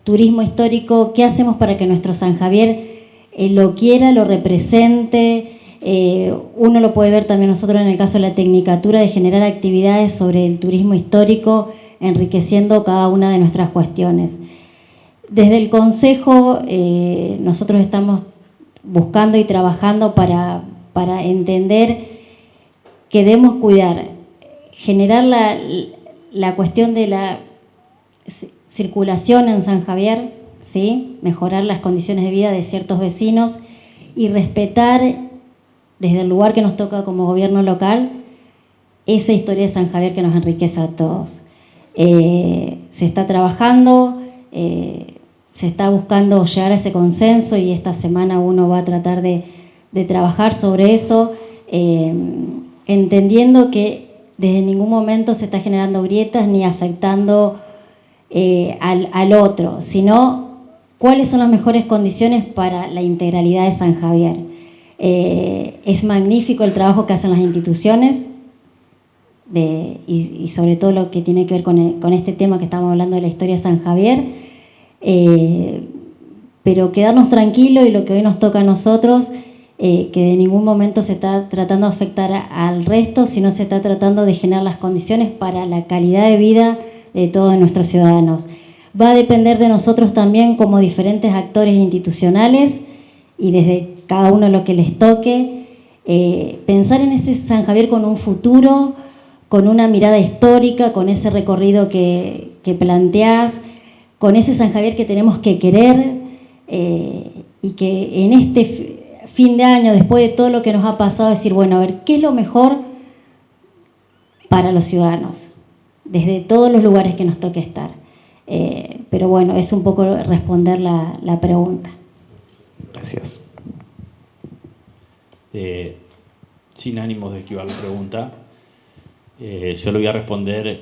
turismo histórico, ¿qué hacemos para que nuestro San Javier lo quiera, lo represente? Uno lo puede ver también nosotros en el caso de la Tecnicatura, de generar actividades sobre el turismo histórico, enriqueciendo cada una de nuestras cuestiones. Desde el Consejo, nosotros estamos buscando y trabajando para entender que debemos cuidar, generar la cuestión de la circulación en San Javier, ¿sí? Mejorar las condiciones de vida de ciertos vecinos y respetar desde el lugar que nos toca como gobierno local esa historia de San Javier que nos enriquece a todos. Se está trabajando, se está buscando llegar a ese consenso y esta semana uno va a tratar de trabajar sobre eso, entendiendo que desde ningún momento se está generando grietas ni afectando al otro, sino cuáles son las mejores condiciones para la integralidad de San Javier. Es magnífico el trabajo que hacen las instituciones y sobre todo lo que tiene que ver con este tema que estamos hablando de la historia de San Javier, pero quedarnos tranquilos y lo que hoy nos toca a nosotros, que de ningún momento se está tratando de afectar al resto, sino se está tratando de generar las condiciones para la calidad de vida de todos nuestros ciudadanos. Va a depender de nosotros también como diferentes actores institucionales y desde cada uno lo que les toque, pensar en ese San Javier con un futuro, con una mirada histórica, con ese recorrido que planteás, con ese San Javier que tenemos que querer y que en este fin de año, después de todo lo que nos ha pasado, decir, bueno, a ver, ¿qué es lo mejor para los ciudadanos, desde todos los lugares que nos toque estar. Pero bueno, es un poco responder la pregunta. Gracias. Sin ánimos de esquivar la pregunta, yo lo voy a responder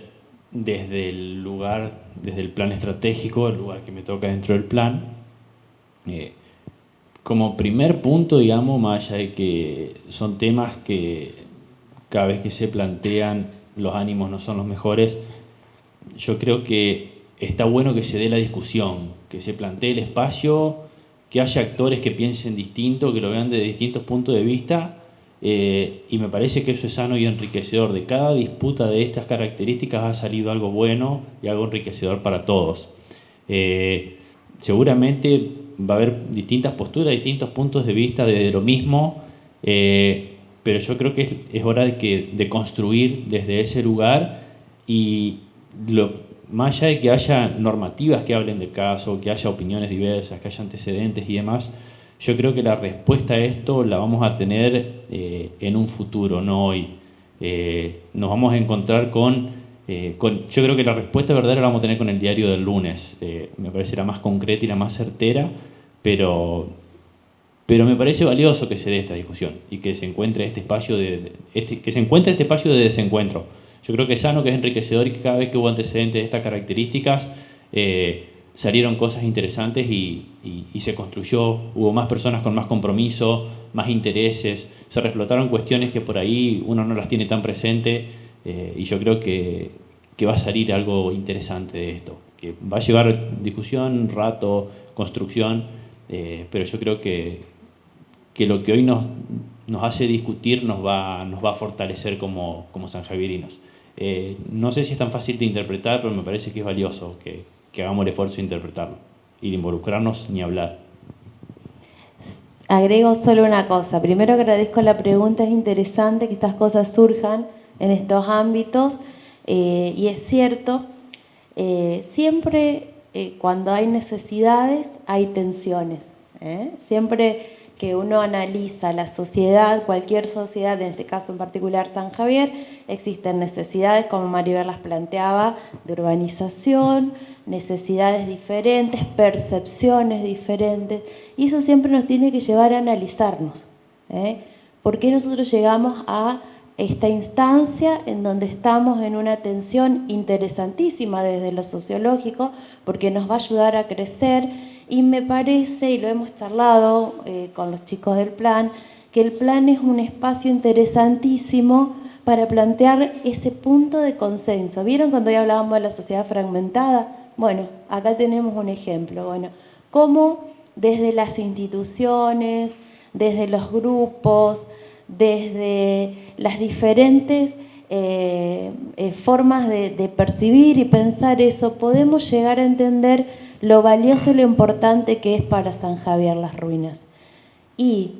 desde el lugar, desde el plan estratégico, el lugar que me toca dentro del plan. Como primer punto, digamos, más allá de que son temas que cada vez que se plantean los ánimos no son los mejores, yo creo que está bueno que se dé la discusión, que se plantee el espacio, que haya actores que piensen distinto, que lo vean desde distintos puntos de vista, y me parece que eso es sano y enriquecedor. De cada disputa de estas características ha salido algo bueno y algo enriquecedor para todos. Seguramente va a haber distintas posturas, distintos puntos de vista de lo mismo, pero yo creo que es hora de construir desde ese lugar, y más allá de que haya normativas que hablen del caso, que haya opiniones diversas, que haya antecedentes y demás, yo creo que la respuesta a esto la vamos a tener en un futuro, no hoy. Nos vamos a encontrar yo creo que la respuesta verdadera la vamos a tener con el diario del lunes. Me parece la más concreta y la más certera, pero me parece valioso que se dé esta discusión y que se encuentre este espacio de desencuentro. Yo creo que es sano, que es enriquecedor, y que cada vez que hubo antecedentes de estas características salieron cosas interesantes y se construyó, hubo más personas con más compromiso, más intereses, se reflotaron cuestiones que por ahí uno no las tiene tan presente, y yo creo que va a salir algo interesante de esto, que va a llevar discusión, rato, construcción, pero yo creo que lo que hoy nos hace discutir nos va a fortalecer como sanjavierinos. No sé si es tan fácil de interpretar, pero me parece que es valioso que hagamos el esfuerzo de interpretarlo y de involucrarnos ni hablar. Agrego solo una cosa. Primero agradezco la pregunta, es interesante que estas cosas surjan en estos ámbitos, y es cierto, siempre cuando hay necesidades hay tensiones. Siempre que uno analiza la sociedad, cualquier sociedad, en este caso en particular San Javier, existen necesidades, como Maribel las planteaba, de urbanización, necesidades diferentes, percepciones diferentes, y eso siempre nos tiene que llevar a analizarnos. ¿Por qué nosotros llegamos a esta instancia en donde estamos en una tensión interesantísima desde lo sociológico, porque nos va a ayudar a crecer? Y me parece, y lo hemos charlado con los chicos del plan, que el plan es un espacio interesantísimo para plantear ese punto de consenso. ¿Vieron cuando ya hablábamos de la sociedad fragmentada? Bueno, acá tenemos un ejemplo. Bueno, cómo desde las instituciones, desde los grupos, desde las diferentes formas de percibir y pensar eso, podemos llegar a entender lo valioso y lo importante que es para San Javier las ruinas. Y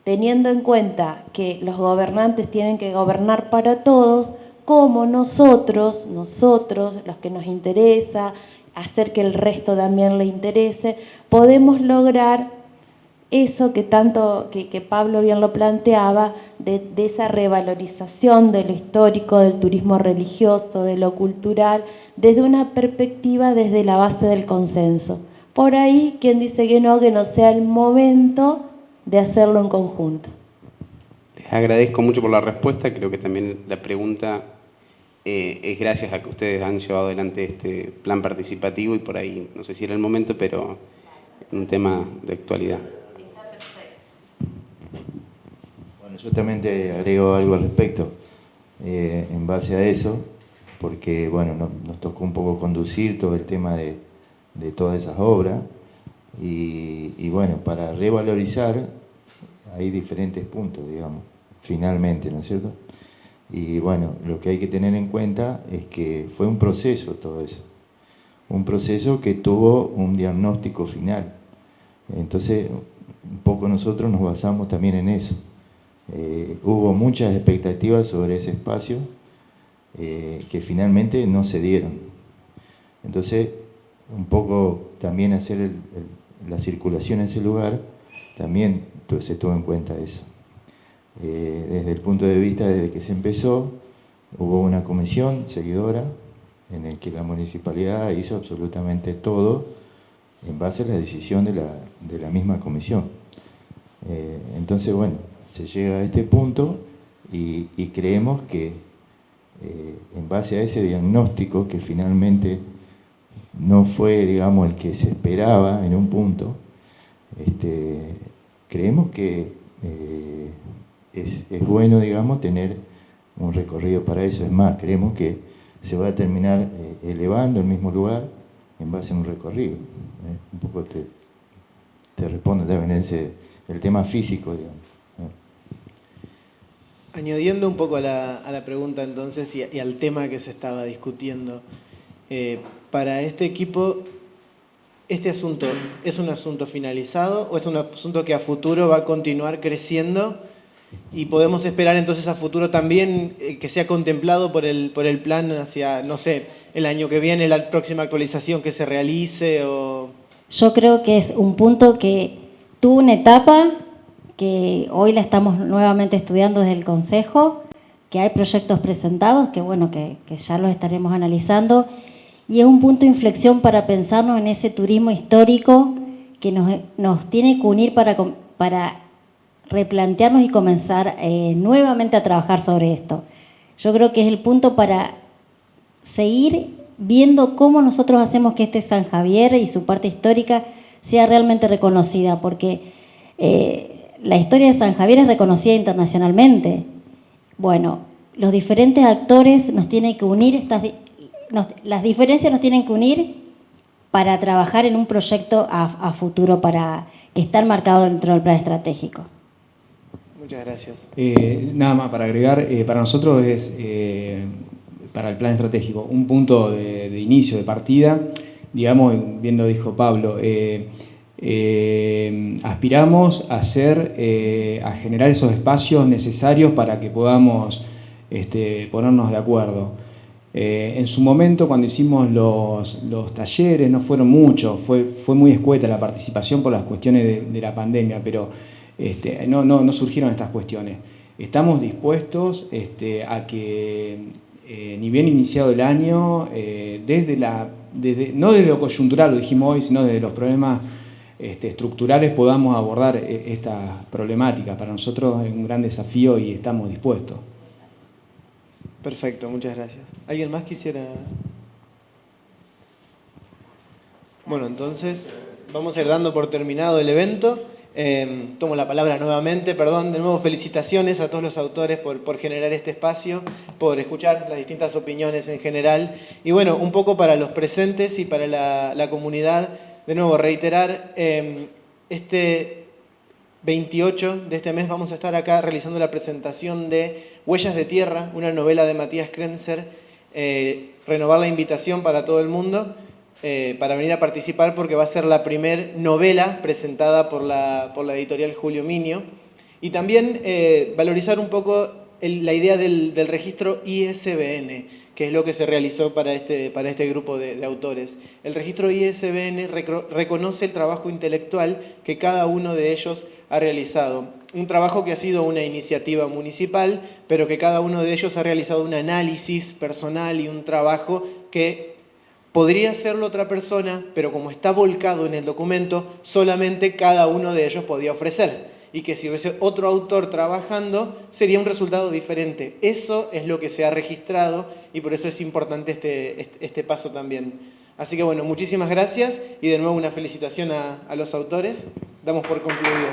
teniendo en cuenta que los gobernantes tienen que gobernar para todos, como nosotros, los que nos interesa, hacer que el resto también le interese, podemos lograr eso que tanto, que Pablo bien lo planteaba, de esa revalorización de lo histórico, del turismo religioso, de lo cultural, desde una perspectiva, desde la base del consenso. Por ahí, quien dice que no sea el momento de hacerlo en conjunto. Les agradezco mucho por la respuesta. Creo que también la pregunta es gracias a que ustedes han llevado adelante este plan participativo, y por ahí, no sé si era el momento, pero un tema de actualidad. Bueno, yo también te agrego algo al respecto, en base a eso, porque bueno, nos tocó un poco conducir todo el tema de todas esas obras, y bueno, para revalorizar hay diferentes puntos, digamos, finalmente, ¿no es cierto? Y bueno, lo que hay que tener en cuenta es que fue un proceso todo eso, un proceso que tuvo un diagnóstico final. Entonces, un poco nosotros nos basamos también en eso. Hubo muchas expectativas sobre ese espacio que finalmente no se dieron. Entonces, un poco también hacer la circulación en ese lugar, también se tuvo en cuenta eso. Desde el punto de vista desde que se empezó, Hubo una comisión seguidora en la que la municipalidad hizo absolutamente todo en base a la decisión de la misma comisión. Entonces, bueno, se llega a este punto y creemos que en base a ese diagnóstico, que finalmente no fue, digamos, el que se esperaba en un punto, creemos que es bueno, digamos, tener un recorrido para eso. Es más, creemos que se va a terminar elevando el mismo lugar en base a un recorrido. Un poco te respondo también el tema físico, digamos. Añadiendo un poco a la pregunta entonces y al tema que se estaba discutiendo, para este equipo, ¿este asunto es un asunto finalizado o es un asunto que a futuro va a continuar creciendo? Y podemos esperar entonces a futuro también que sea contemplado por el plan hacia, no sé, el año que viene, la próxima actualización que se realice o... Yo creo que es un punto que tuvo una etapa que hoy la estamos nuevamente estudiando desde el Consejo, que hay proyectos presentados, que bueno, que ya los estaremos analizando, y es un punto de inflexión para pensarnos en ese turismo histórico que nos tiene que unir para replantearnos y comenzar nuevamente a trabajar sobre esto. Yo creo que es el punto para seguir viendo cómo nosotros hacemos que este San Javier y su parte histórica sea realmente reconocida, porque la historia de San Javier es reconocida internacionalmente. Bueno, los diferentes actores nos tienen que unir, las diferencias nos tienen que unir para trabajar en un proyecto a futuro que está marcado dentro del plan estratégico. Muchas gracias. Nada más para agregar, para nosotros es, para el plan estratégico, un punto de inicio, de partida, digamos, bien lo dijo Pablo, aspiramos a generar esos espacios necesarios para que podamos ponernos de acuerdo. En su momento, cuando hicimos los talleres, no fueron muchos, fue muy escueta la participación por las cuestiones de la pandemia, pero no surgieron estas cuestiones. Estamos dispuestos a que, ni bien iniciado el año, no desde lo coyuntural, lo dijimos hoy, sino desde los problemas estructurales podamos abordar esta problemática. Para nosotros es un gran desafío y estamos dispuestos. Perfecto, muchas gracias. ¿Alguien más quisiera...? Bueno, entonces vamos a ir dando por terminado el evento. Tomo la palabra nuevamente, perdón, de nuevo felicitaciones a todos los autores por generar este espacio, por escuchar las distintas opiniones en general. Y bueno, un poco para los presentes y para la comunidad, de nuevo reiterar, este 28 de este mes vamos a estar acá realizando la presentación de Huellas de Tierra, una novela de Matías Krenzer, renovar la invitación para todo el mundo, para venir a participar porque va a ser la primer novela presentada por la editorial Julio Minio. Y también valorizar un poco la idea del registro ISBN, que es lo que se realizó para este grupo de autores. El registro ISBN reconoce el trabajo intelectual que cada uno de ellos ha realizado. Un trabajo que ha sido una iniciativa municipal, pero que cada uno de ellos ha realizado un análisis personal y un trabajo que podría hacerlo otra persona, pero como está volcado en el documento, solamente cada uno de ellos podía ofrecer. Y que si hubiese otro autor trabajando, sería un resultado diferente. Eso es lo que se ha registrado y por eso es importante este paso también. Así que bueno, muchísimas gracias y de nuevo una felicitación a los autores. Damos por concluido.